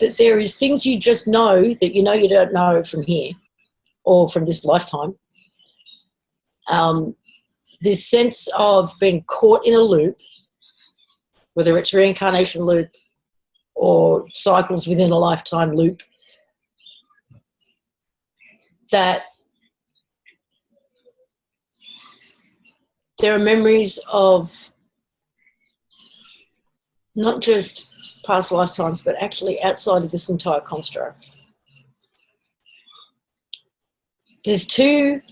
That there is things you just know that you don't know from here or from this lifetime. This sense of being caught in a loop, whether it's reincarnation loop or cycles within a lifetime loop, that there are memories of not just past lifetimes, but actually outside of this entire construct. There's just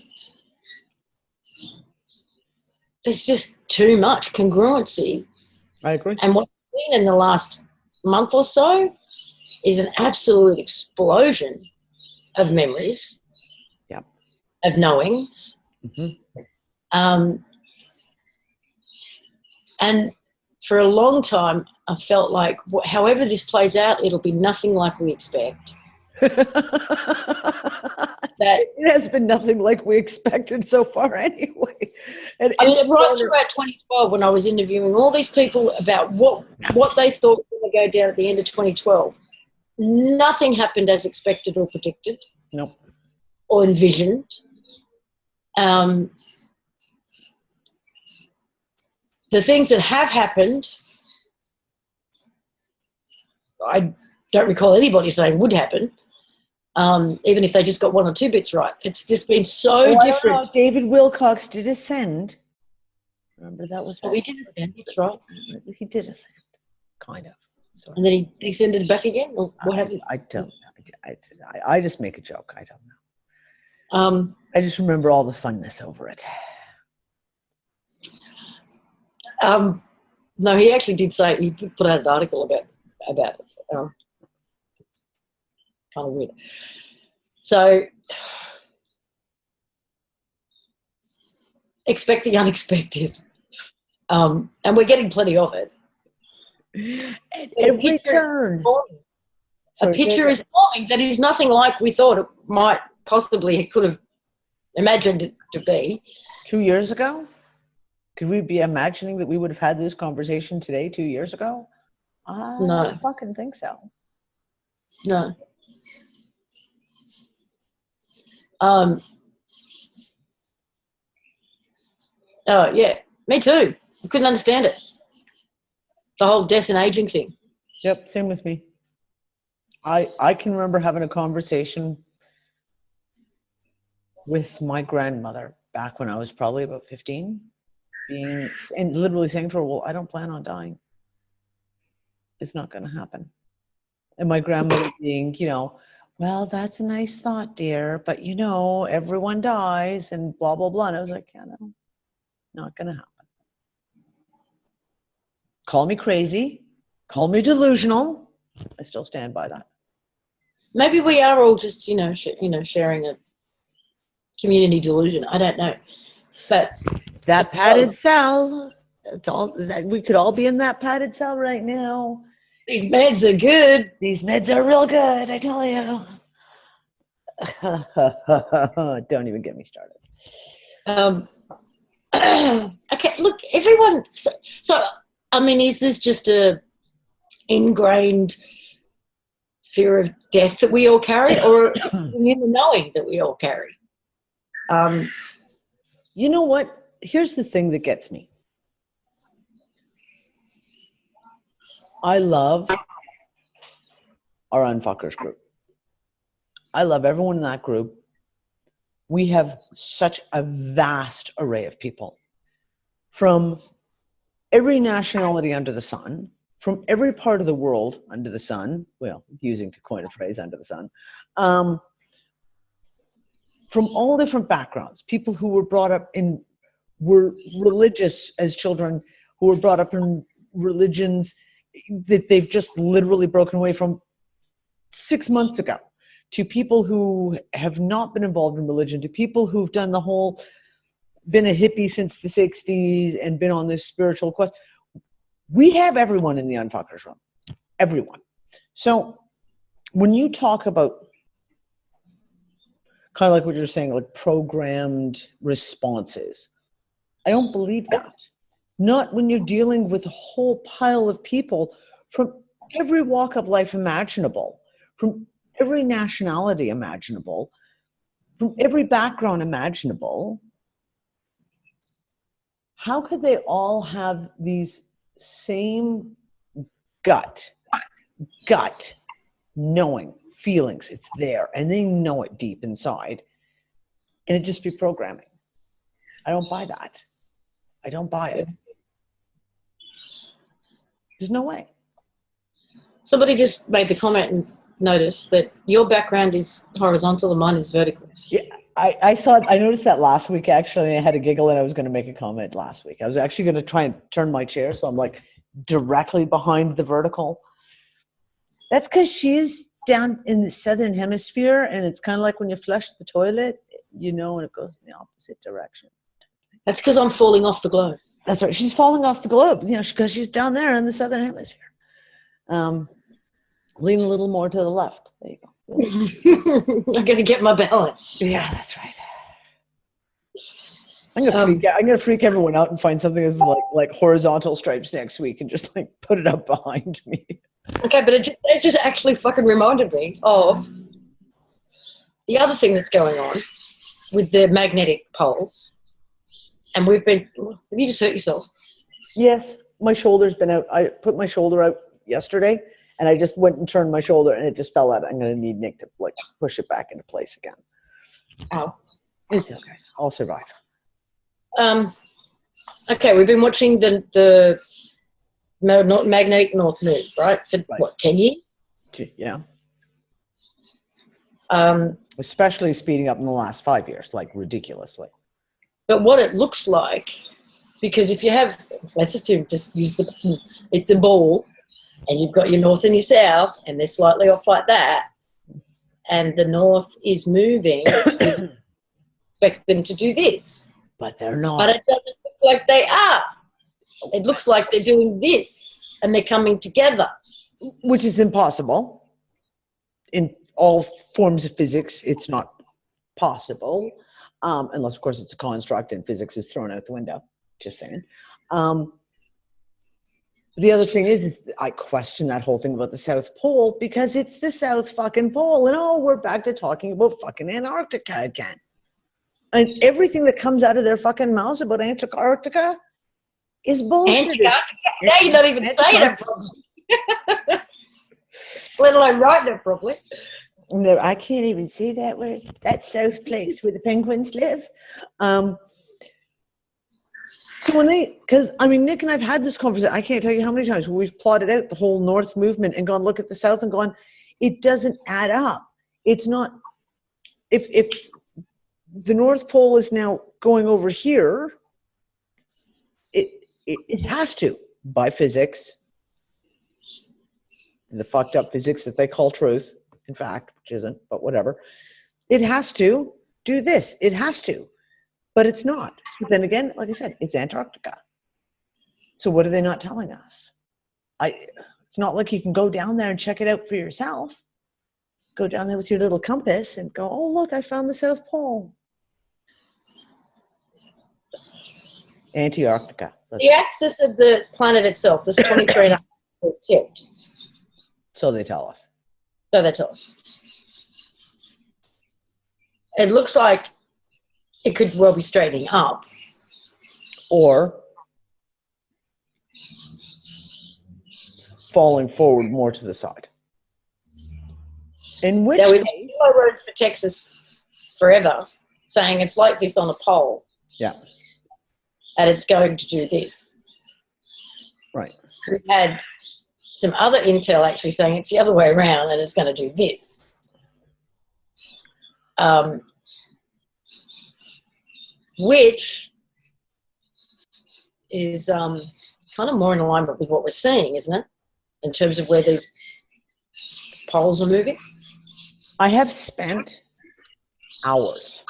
too much congruency. I agree. And what's been in the last month or so is an absolute explosion of memories, yep, of knowings. Mm-hmm. And for a long time, I felt like however this plays out, it'll be nothing like we expect. That it has been nothing like we expected so far anyway. And I mean, right throughout 2012, when I was interviewing all these people about what they thought was going to go down at the end of 2012, nothing happened as expected or predicted. Nope. Or envisioned. The things that have happened I don't recall anybody saying would happen, even if they just got 1 or 2 bits right. It's just been so different. I don't know. David Wilcox did ascend. Remember that was He did ascend, that's right. He did ascend, kind of. Sort of. And then he descended back again? Or what happened? I don't know. I just make a joke. I don't know. I just remember all the funness over it. No, he actually did say, he put out an article about it. Kind of weird. So, expect the unexpected. And we're getting plenty of it. Every turn. A picture is forming that is nothing like we thought it might possibly, could have imagined it to be. 2 years ago? Could we be imagining that we would have had this conversation today 2 years ago? I don't fucking think so. No. Oh, yeah, me too. I couldn't understand it. The whole death and aging thing. Yep, same with me. I can remember having a conversation with my grandmother back when I was probably about 15, and literally saying to her, well, I don't plan on dying. It's not going to happen. And my grandmother being, well, that's a nice thought, dear, but everyone dies and blah, blah, blah. And I was like, yeah, no, not going to happen. Call me crazy, call me delusional. I still stand by that. Maybe we are all just, sharing a community delusion. I don't know. But that padded cell, that's all that we could all be in that padded cell right now. These meds are good. These meds are real good, I tell you. Don't even get me started. Okay, look, everyone. So, I mean, is this just a ingrained fear of death that we all carry, or in the knowing that we all carry? You know what? Here's the thing that gets me. I love our Unfuckers group. I love everyone in that group. We have such a vast array of people from every nationality under the sun, from every part of the world under the sun, well, using to coin a phrase, under the sun, from all different backgrounds, people who were brought up were religious as children, who were brought up in religions that they've just literally broken away from 6 months ago, to people who have not been involved in religion, to people who've done the whole, been a hippie since the 60s and been on this spiritual quest. We have everyone in the Unfuckers room. Everyone. So when you talk about kind of like what you're saying, like programmed responses, I don't believe that. Not when you're dealing with a whole pile of people from every walk of life imaginable, from every nationality imaginable, from every background imaginable. How could they all have these same gut knowing feelings? It's there and they know it deep inside, and it just be programming. I don't buy that. I don't buy it. There's no way. Somebody just made the comment and noticed that your background is horizontal and mine is vertical. Yeah, I noticed that last week, actually. I had a giggle and I was going to make a comment last week. I was actually going to try and turn my chair so I'm like directly behind the vertical. That's because she's down in the southern hemisphere, and it's kind of like when you flush the toilet, and it goes in the opposite direction. That's because I'm falling off the globe. That's right. She's falling off the globe, because she's down there in the southern hemisphere. Lean a little more to the left. There you go. I'm going to get my balance. Yeah, that's right. I'm gonna freak everyone out and find something that's like horizontal stripes next week and just like put it up behind me. Okay, but it just actually fucking reminded me of the other thing that's going on with the magnetic poles. And have you just hurt yourself? Yes, my shoulder's been out. I put my shoulder out yesterday, And I just went and turned my shoulder and it just fell out. I'm going to need Nick to like push it back into place again. Ow. It's okay. I'll survive. Okay, we've been watching the magnetic north move, right? For what, 10 years? Yeah. Especially speeding up in the last 5 years, like ridiculously. But what it looks like, because if you have, let's assume, just use it's a ball, and you've got your north and your south, and they're slightly off like that, and the north is moving, you expect them to do this. But they're not. But it doesn't look like they are. It looks like they're doing this, and they're coming together. Which is impossible. In all forms of physics, it's not possible. Unless, of course, it's a construct and physics is thrown out the window. Just saying. The other thing is I question that whole thing about the South Pole because it's the South fucking Pole. And we're back to talking about fucking Antarctica again. And everything that comes out of their fucking mouths about Antarctica is bullshit. Antarctica? Now you're not even saying it properly. Let alone writing it properly. No, I can't even see that word. That's South Place where the penguins live. So when because I mean, Nick and I've had this conversation, I can't tell you how many times we've plotted out the whole North movement and gone look at the South and gone, it doesn't add up. It's not, if the North Pole is now going over here, it has to, by physics, the fucked up physics that they call truth, in fact, which isn't, but whatever. It has to do this. It has to. But it's not. But then again, like I said, it's Antarctica. So what are they not telling us? It's not like you can go down there and check it out for yourself. Go down there with your little compass and go, oh, look, I found the South Pole. Antarctica. The axis of the planet itself, this 23.5 tilt. So they tell us. So they tell us. It looks like it could well be straightening up. Or falling forward more to the side. In which now, we've had yellow roads for Texas forever, saying it's like this on a pole. Yeah. And it's going to do this. Right. We've had some other intel actually saying it's the other way around and it's going to do this. Which is kind of more in alignment with what we're seeing, isn't it? In terms of where these poles are moving. I have spent hours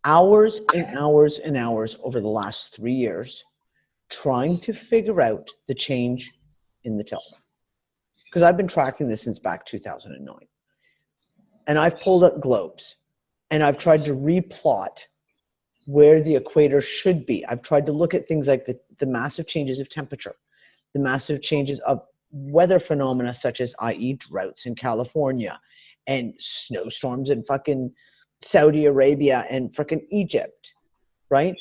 and hours and hours over the last 3 years trying to figure out the change in the tilt. Because I've been tracking this since back 2009. And I've pulled up globes and I've tried to replot where the equator should be. I've tried to look at things like the massive changes of temperature, the massive changes of weather phenomena such as, i.e., droughts in California and snowstorms in fucking Saudi Arabia and fucking Egypt, right?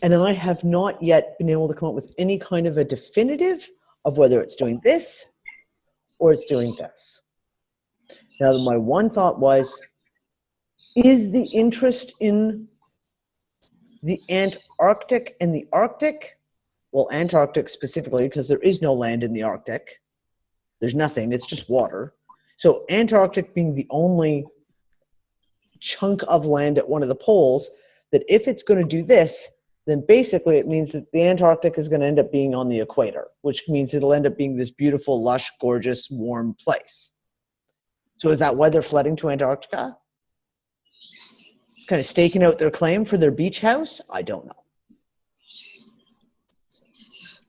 And I have not yet been able to come up with any kind of a definitive of whether it's doing this or it's doing this. Now, my one thought was, is the interest in the Antarctic and the Arctic, well, Antarctic specifically, because there is no land in the Arctic. There's nothing, it's just water. So Antarctic being the only chunk of land at one of the poles, that if it's going to do this, then basically it means that the Antarctic is going to end up being on the equator, which means it'll end up being this beautiful, lush, gorgeous, warm place. So is that why they're flooding to Antarctica? Kind of staking out their claim for their beach house? I don't know.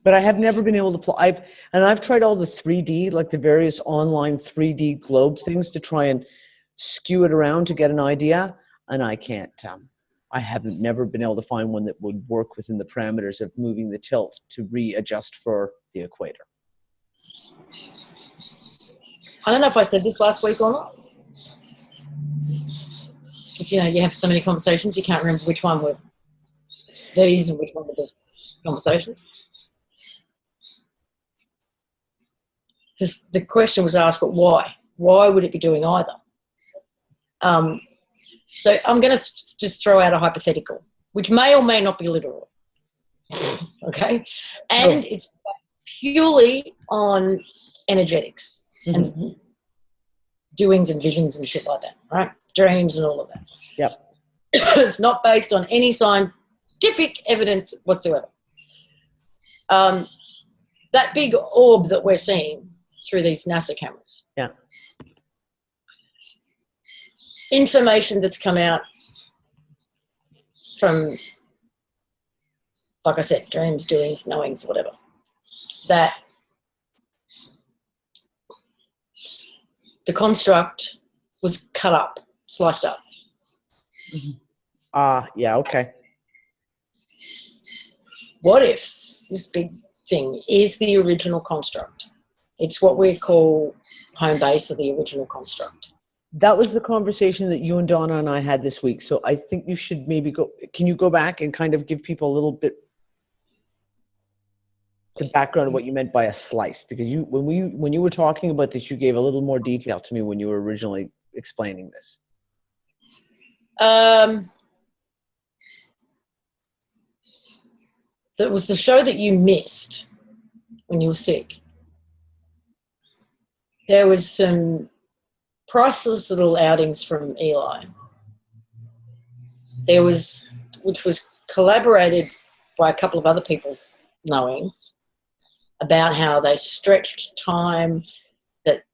But I have never been able to I've tried all the 3D, like the various online 3D globe things to try and skew it around to get an idea, and I can't. I haven't never been able to find one that would work within the parameters of moving the tilt to readjust for the equator. I don't know if I said this last week or not. Because, you know, you have so many conversations, you can't remember which one were these and which one were just conversations. because the question was asked, but why? Why would it be doing either? So I'm going to just throw out a hypothetical, which may or may not be literal. Okay? And it's purely on energetics and doings and visions and shit like that, right? Dreams and all of that. Yep. It's not based on any scientific evidence whatsoever. That big orb that we're seeing through these NASA cameras. Yeah. Information that's come out from, like I said, dreams, doings, knowings, whatever, that the construct was cut up, sliced up. Yeah, okay. What if this big thing is the original construct? It's what we call home base, or the original construct. That was the conversation that you and Donna and I had this week. So I think you should maybe can you go back and kind of give people a little bit the background of what you meant by a slice? Because when you were talking about this, you gave a little more detail to me when you were originally explaining this. That was the show that you missed when you were sick. There was some priceless little outings from Eli. There was, which was collaborated by a couple of other people's knowings, about how they stretched time, that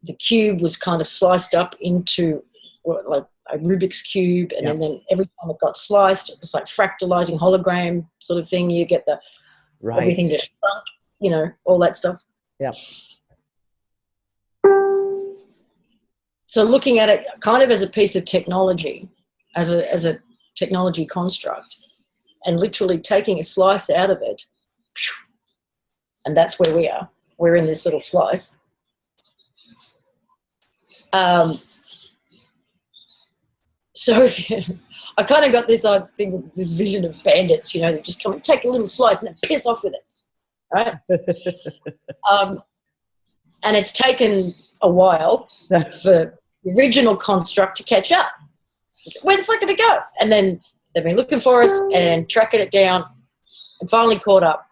the cube was kind of sliced up into like a Rubik's Cube, and then every time it got sliced, it was like fractalizing hologram sort of thing. You get the everything just shrunk, you know, all that stuff. Yeah. So looking at it kind of as a piece of technology, as a technology construct, and literally taking a slice out of it, and that's where we are. We're in this little slice. So I kind of got this this vision of bandits, you know, that just come and take a little slice and then piss off with it, right? And it's taken a while for the original construct to catch up. Where the fuck did it go? And then they've been looking for us and tracking it down and finally caught up.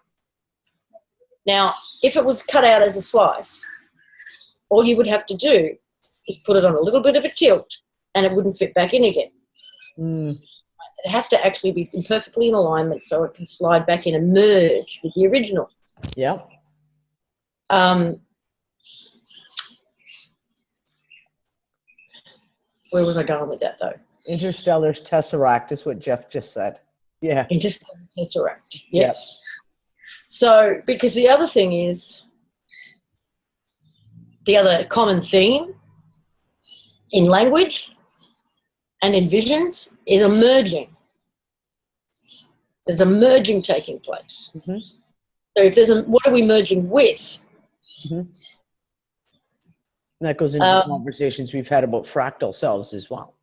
Now, if it was cut out as a slice, all you would have to do is put it on a little bit of a tilt and it wouldn't fit back in again. It has to actually be perfectly in alignment so it can slide back in and merge with the original. Yeah. Where was I going with that, though? Interstellar's Tesseract is what Jeff just said. Yeah. Interstellar Tesseract, yes. So, because the other thing is, the other common theme in language and in visions is a merging. There's a merging taking place. So if there's what are we merging with? That goes into the conversations we've had about fractal selves as well.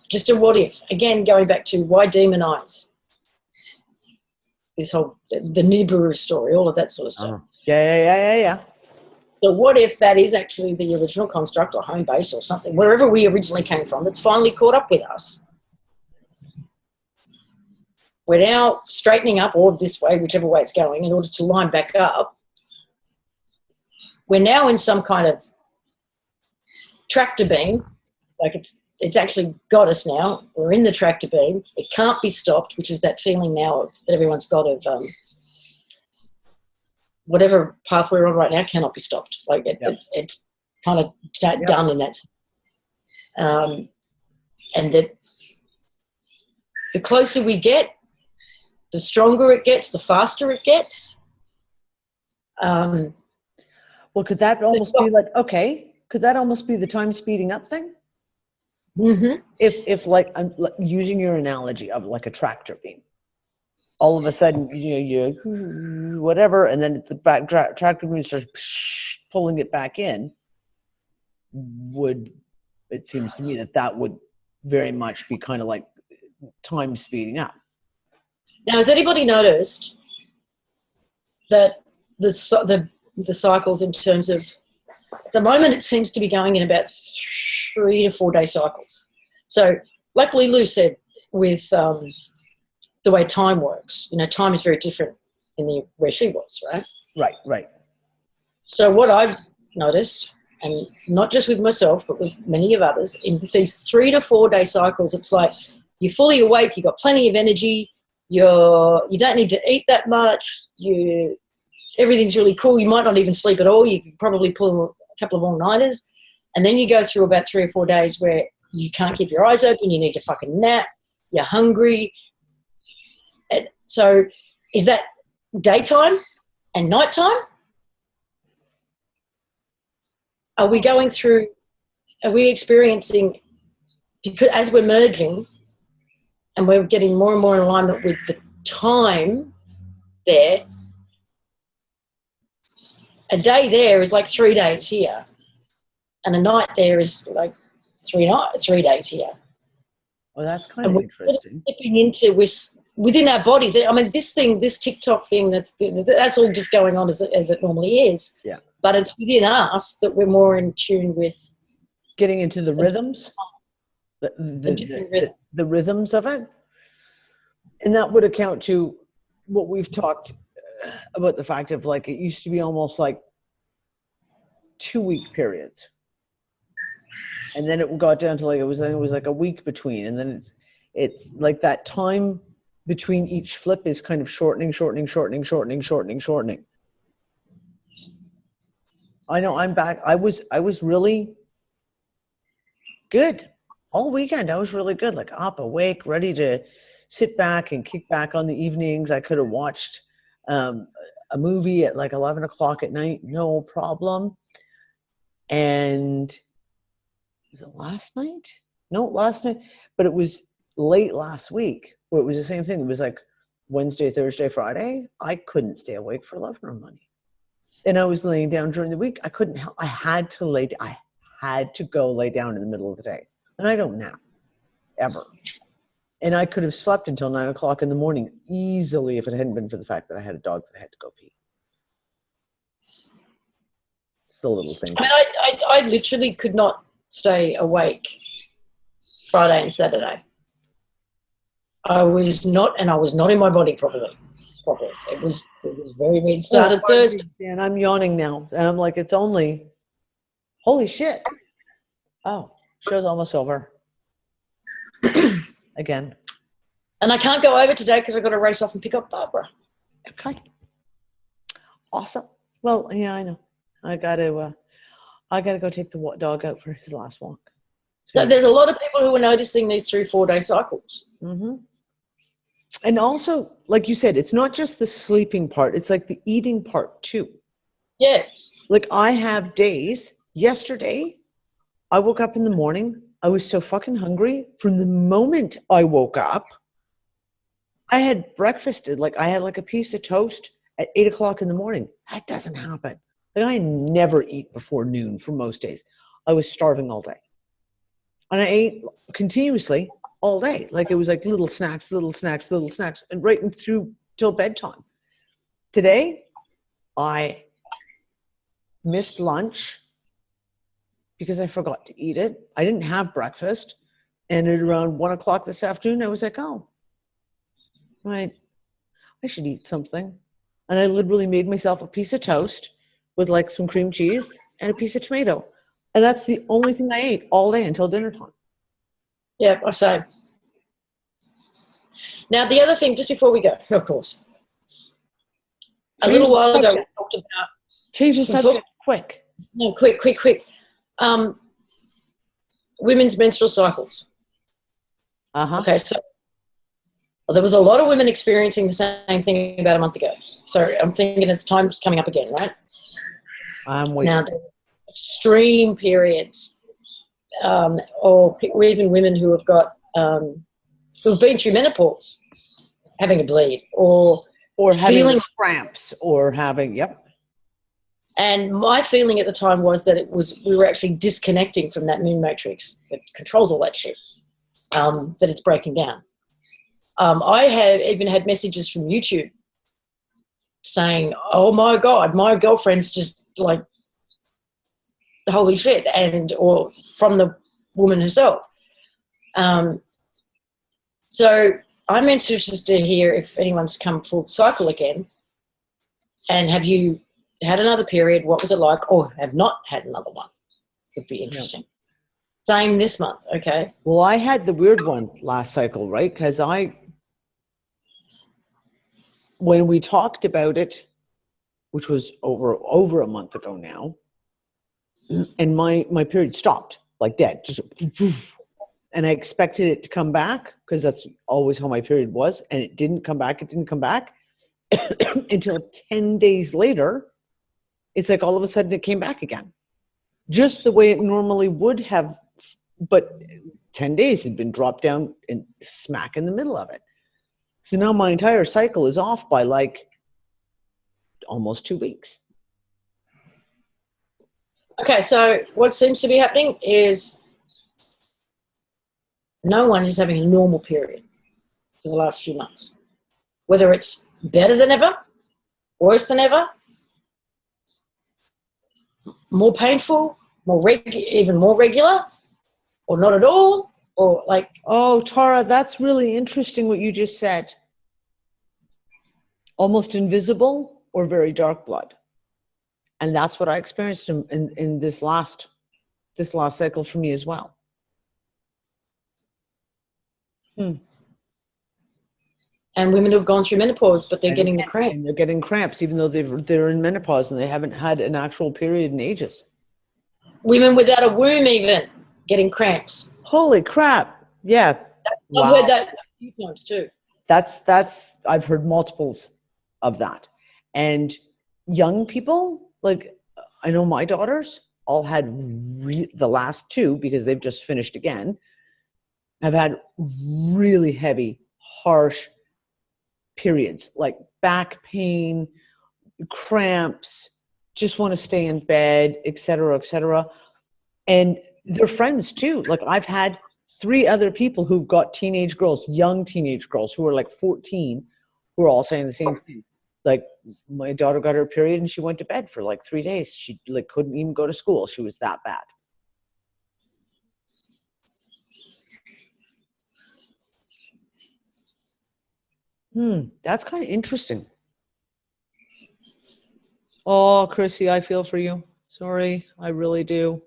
Just a what if. Again, going back to why demonize? This whole, the Nibiru story, all of that sort of stuff. Yeah. So what if that is actually the original construct or home base or something, wherever we originally came from, that's finally caught up with us? We're now straightening up, or this way, whichever way it's going, in order to line back up. We're now in some kind of tractor beam, like it's actually got us now. We're in the tractor beam. It can't be stopped, which is that feeling now that everyone's got of whatever path we're on right now cannot be stopped. Like it's kind of done in that. And that the closer we get, the stronger it gets, the faster it gets. Well, could that almost be like, could that almost be the time speeding up thing? If like, I'm using your analogy of like a tractor beam, all of a sudden, you whatever, and then the back tractor beam starts pulling it back in, it seems to me that would very much be kind of like time speeding up. Now, has anybody noticed that the cycles in terms of, at the moment it seems to be going in about 3 to 4 day cycles. So like Lulu said with the way time works, time is very different where she was, right? Right. So what I've noticed, and not just with myself, but with many of others, in these 3 to 4 day cycles, it's like you're fully awake, you've got plenty of energy, you don't need to eat that much, everything's really cool, you might not even sleep at all, you can probably pull a couple of all-nighters, and then you go through about 3 or 4 days where you can't keep your eyes open, you need to fucking nap, you're hungry. And so is that daytime and nighttime? Are we experiencing, because as we're merging and we're getting more and more in alignment with the time there, a day there is like 3 days here, and a night there is like 3 days here. Well, that's kind of interesting. Dipping into within our bodies. I mean, this TikTok thing, that's all just going on as it normally is. Yeah. But it's within us that we're more in tune with getting into the rhythms, the rhythms of it, and that would account to what we've talked about, the fact of like it used to be almost like 2-week periods, and then it got down to like it was like a week between, and then it's like that time between each flip is kind of shortening. I know I'm back. I was really good all weekend. I was really good, like up, awake, ready to sit back and kick back on the evenings. I could have watched a movie at like 11 o'clock at night, no problem. And was it last night? No, last night, but it was late last week where it was the same thing. It was like Wednesday, Thursday, Friday. I couldn't stay awake for love nor money. And I was laying down during the week. I couldn't help. I had to go lay down in the middle of the day. And I don't nap, ever. And I could have slept until 9 o'clock in the morning easily if it hadn't been for the fact that I had a dog that had to go pee. It's the little thing. I literally could not stay awake Friday and Saturday. I was not in my body properly. It was very weird. It started Thursday. And I'm yawning now. And I'm like, it's only, holy shit. Oh, show's almost over. Again. And I can't go over today because I've got to race off and pick up Barbara. Okay. Awesome. Well, yeah, I know. I gotta go take the dog out for his last walk. So there's a lot of people who are noticing these 3-4 day cycles. Mm-hmm. And also, like you said, it's not just the sleeping part. It's like the eating part too. Yeah. Like I have days, yesterday, I woke up in the morning. I was so fucking hungry. From the moment I woke up, I had breakfasted. Like I had like a piece of toast at 8 o'clock in the morning. That doesn't happen. Like I never eat before noon for most days. I was starving all day. And I ate continuously all day. Like it was like little snacks, and right through till bedtime. Today, I missed lunch because I forgot to eat it. I didn't have breakfast. And at around 1 o'clock this afternoon, I was like, oh, right, I should eat something. And I literally made myself a piece of toast with like some cream cheese and a piece of tomato. And that's the only thing I ate all day until dinner time. Yeah, I say. Now, the other thing, just before we go, of course, a little while ago we talked about... Change the subject quick. No, quick. Women's menstrual cycles. Uh-huh. Okay, so there was a lot of women experiencing the same thing about a month ago. So I'm thinking it's time's coming up again, right? I'm waiting. Now, extreme periods, or even women who have got... who've been through menopause, having a bleed, or having feeling cramps, or having, yep. And my feeling at the time was that we were actually disconnecting from that moon matrix that controls all that shit, that it's breaking down. I have even had messages from YouTube saying, "Oh my God, my girlfriend's just like holy shit," or from the woman herself. So I'm interested to hear if anyone's come full cycle again, and have you had another period? What was it like, or have not had another one? Would be interesting. Yeah. Same this month, okay. Well, I had the weird one last cycle, right? Because when we talked about it, which was over a month ago now, and my period stopped, like dead, just, and I expected it to come back because that's always how my period was, and it didn't come back. It didn't come back until 10 days later. It's like all of a sudden it came back again, just the way it normally would have, but 10 days had been dropped down and smack in the middle of it. So now my entire cycle is off by like almost 2 weeks. Okay, so what seems to be happening is no one is having a normal period for the last few months. Whether it's better than ever, worse than ever, more painful, even more regular, or not at all, or like... Oh, Tara, that's really interesting what you just said. Almost invisible or very dark blood. And that's what I experienced in this last cycle for me as well. And women who've gone through menopause, but they're getting the cramps. And they're getting cramps even though they're in menopause and they haven't had an actual period in ages. Women without a womb even getting cramps. Holy crap. Yeah. I've heard that a few times too. I've heard multiples of that. And young people, like I know my daughters all had the last two, because they've just finished again, have had really heavy, harsh periods, like back pain, cramps, just want to stay in bed, et cetera, et cetera. And they're friends too. Like I've had 3 other people who've got teenage girls, young teenage girls who are like 14, who are all saying the same thing. Like my daughter got her period and she went to bed for like 3 days. She like couldn't even go to school. She was that bad. That's kind of interesting. Oh, Chrissy, I feel for you. Sorry, I really do.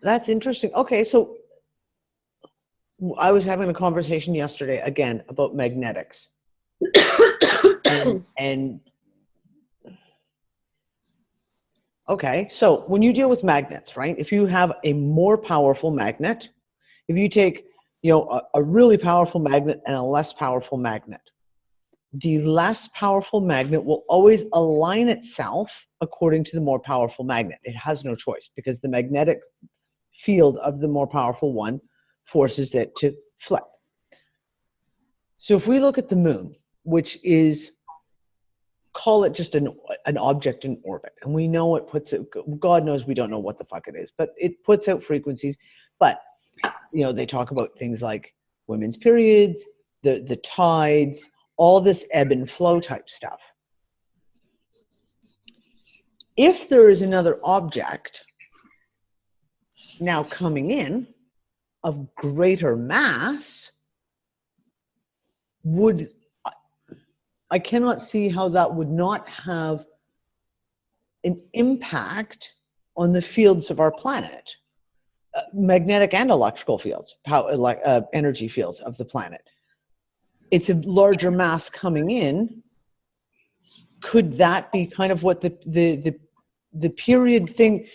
That's interesting. Okay, so I was having a conversation yesterday again about magnetics. and okay, so when you deal with magnets, right? If you have a more powerful magnet, if you take, a really powerful magnet and a less powerful magnet, the less powerful magnet will always align itself according to the more powerful magnet. It has no choice because the magnetic field of the more powerful one forces it to flip. So if we look at the moon, which is, call it just an object in orbit, and we know it puts it, God knows we don't know what the fuck it is, but it puts out frequencies. But they talk about things like women's periods, the tides, all this ebb and flow type stuff. If there is another object now coming in of greater mass, I cannot see how that would not have an impact on the fields of our planet, magnetic and electrical fields, energy fields of the planet. It's a larger mass coming in. Could that be kind of what the period thing?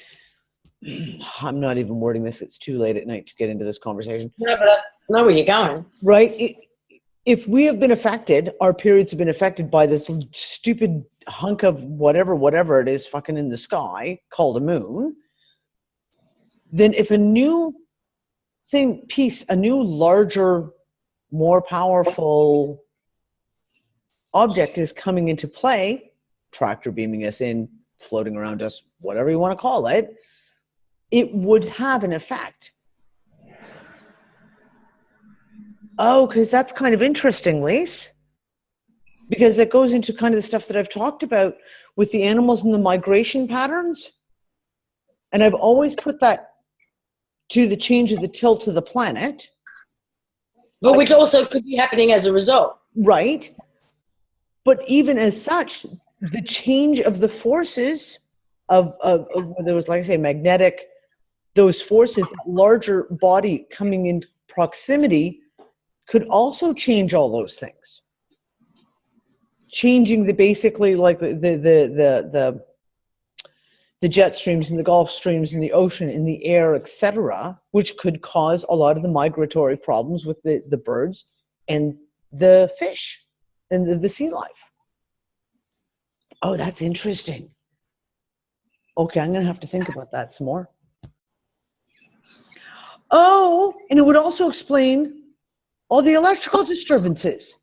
I'm not even wording this. It's too late at night to get into this conversation. No, but I know where you're going. Right? If we have been affected, our periods have been affected by this stupid hunk of whatever it is fucking in the sky called a moon, then if a new a new larger, more powerful object is coming into play, tractor beaming us in, floating around us, whatever you want to call it, it would have an effect. Oh, because that's kind of interesting, Lise. Because it goes into kind of the stuff that I've talked about with the animals and the migration patterns. And I've always put that to the change of the tilt of the planet. But which also could be happening as a result. Right. But even as such, the change of the forces of whether it was, like I say, magnetic, those forces, that larger body coming into proximity could also change all those things. Changing the basically like the jet streams and the Gulf streams in the ocean, in the air, etc., which could cause a lot of the migratory problems with the birds and the fish and the sea life. Oh, that's interesting. Okay, I'm going to have to think about that some more. Oh, and it would also explain all the electrical disturbances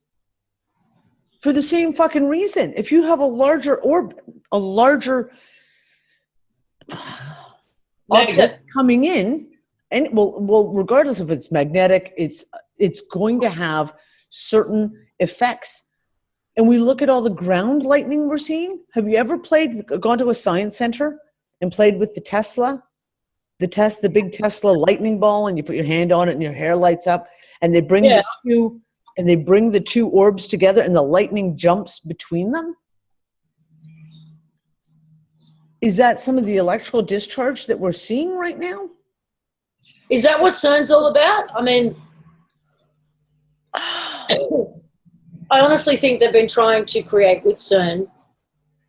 for the same fucking reason. If you have a larger orb, a larger object coming in, and well, regardless if it's magnetic, it's going to have certain effects. And we look at all the ground lightning we're seeing. Have you ever gone to a science center and played with the Tesla? The big Tesla lightning ball, and you put your hand on it and your hair lights up, and they bring the two orbs together and the lightning jumps between them? Is that some of the electrical discharge that we're seeing right now? Is that what CERN's all about? I mean, I honestly think they've been trying to create with CERN,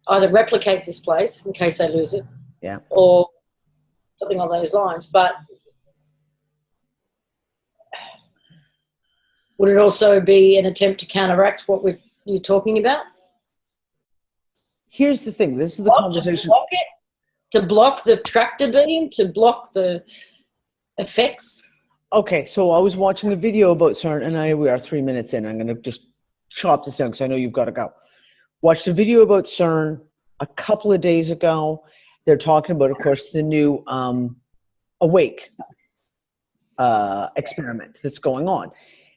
either replicate this place in case they lose it, yeah, or something on those lines. But would it also be an attempt to counteract what you're talking about? Here's the thing. This is the conversation. To block the tractor beam, to block the effects. Okay, so I was watching a video about CERN, and we are 3 minutes in. I'm going to just chop this down because I know you've got to go. Watched a video about CERN a couple of days ago. They're talking about, of course, the new Awake experiment that's going on.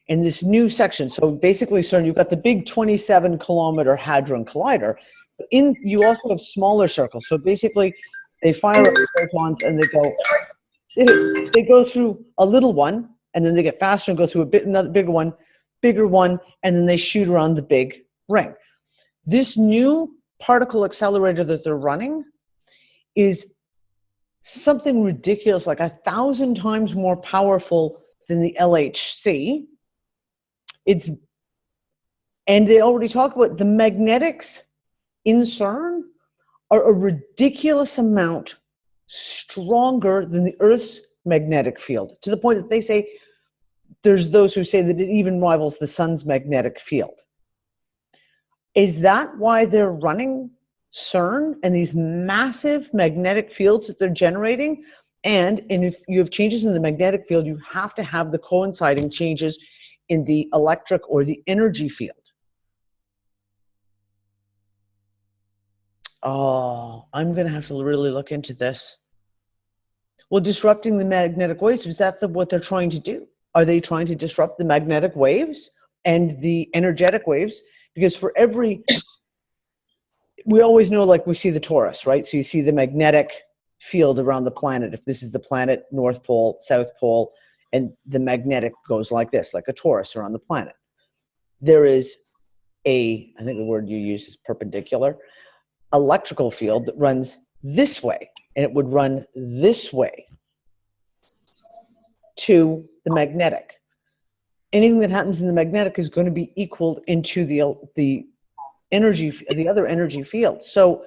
In this new section, so basically, CERN, you've got the big 27-kilometer Hadron Collider. You also have smaller circles. So basically, they fire up the photons and they go through a little one, and then they get faster and go through another bigger one, and then they shoot around the big ring. This new particle accelerator that they're running is something ridiculous, like 1,000 times more powerful than the LHC. And they already talk about the magnetics in CERN are a ridiculous amount stronger than the Earth's magnetic field, to the point that they say there's those who say that it even rivals the sun's magnetic field. Is that why they're running CERN and these massive magnetic fields that they're generating? And if you have changes in the magnetic field, you have to have the coinciding changes in the electric or the energy field. Oh, I'm going to have to really look into this. Well, disrupting the magnetic waves, is that what they're trying to do? Are they trying to disrupt the magnetic waves and the energetic waves? Because for we always know, like we see the torus, right? So you see the magnetic field around the planet. If this is the planet, North Pole, South Pole, and the magnetic goes like this, like a torus around the planet. There is I think the word you use is perpendicular, electrical field that runs this way, and it would run this way to the magnetic. Anything that happens in the magnetic is going to be equaled into the other energy field. So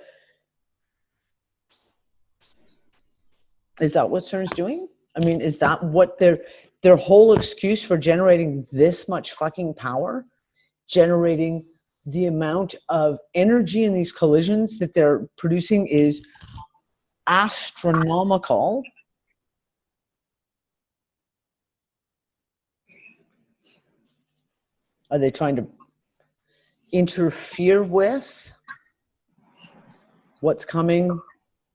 is that what CERN's doing? I mean, is that what their whole excuse for generating this much fucking power, generating the amount of energy in these collisions that they're producing is astronomical? Are they trying to interfere with what's coming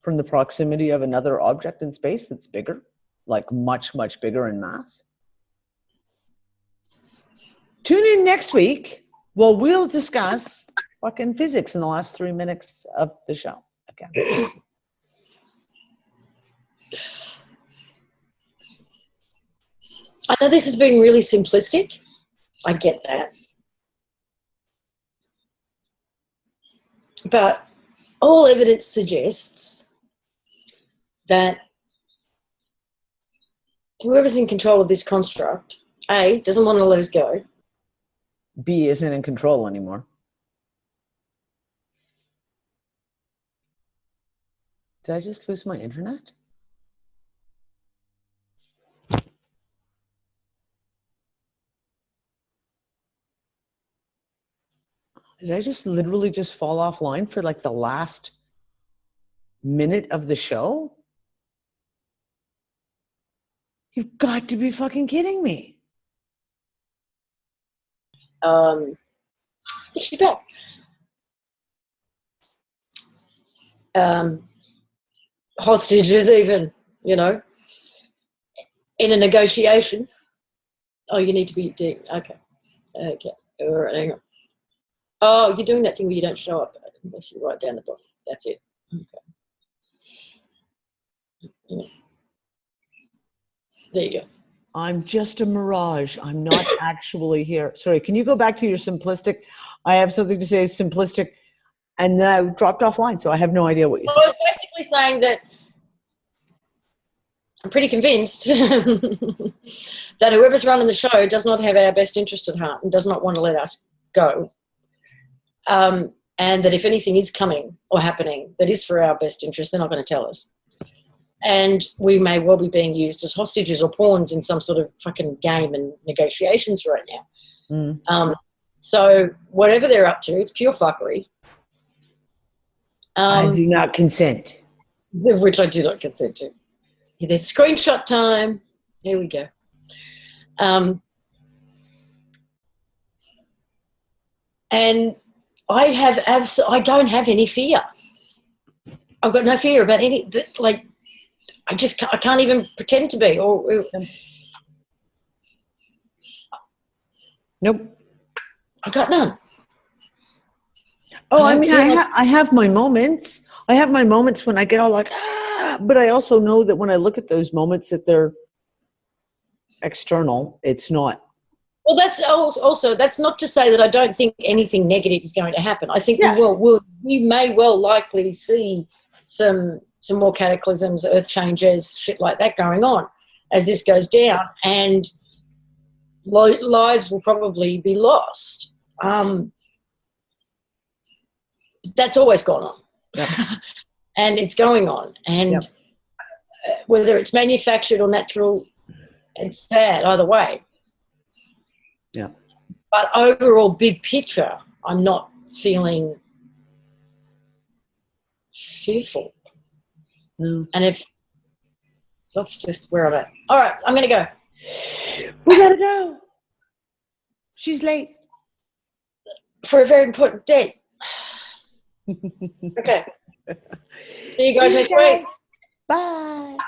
from the proximity of another object in space that's bigger, like much, much bigger in mass? Tune in next week. Well, we'll discuss fucking physics in the last 3 minutes of the show. Okay. I know this is being really simplistic. I get that. But all evidence suggests that whoever's in control of this construct, A, doesn't want to let us go. B isn't in control anymore. Did I just lose my internet? Did I just literally just fall offline for like the last minute of the show? You've got to be fucking kidding me. She's back. Hostages even, you know, in a negotiation. Oh, you need to be doing, okay. Okay, all right, hang on. Oh, you're doing that thing where you don't show up unless you write down the book. That's it. Okay. Yeah. There you go. I'm just a mirage. I'm not actually here. Sorry, can you go back to your simplistic? I have something to say simplistic, and then I dropped offline, so I have no idea what you said. I was basically saying that I'm pretty convinced that whoever's running the show does not have our best interest at heart and does not want to let us go. And that if anything is coming or happening that is for our best interest, they're not going to tell us. And we may well be being used as hostages or pawns in some sort of fucking game and negotiations right now. So whatever they're up to, it's pure fuckery. I do not consent. Which I do not consent to. There's screenshot time. Here we go. And I don't have any fear. I've got no fear about any, like, I can't even pretend to be. Nope. I got none. Oh, I mean, I have my moments. I have my moments when I get all like, but I also know that when I look at those moments that they're external, it's not. Well, that's also, that's not to say that I don't think anything negative is going to happen. I think we may well likely see some more cataclysms, earth changes, shit like that going on as this goes down, and lives will probably be lost. That's always gone on. Yep. And it's going on. And whether it's manufactured or natural, it's sad either way. Yeah. But overall, big picture, I'm not feeling fearful. No. And that's just where I'm at. All right, I'm going to go. We got to go. She's late. For a very important date. Okay. See you guys next week. Bye.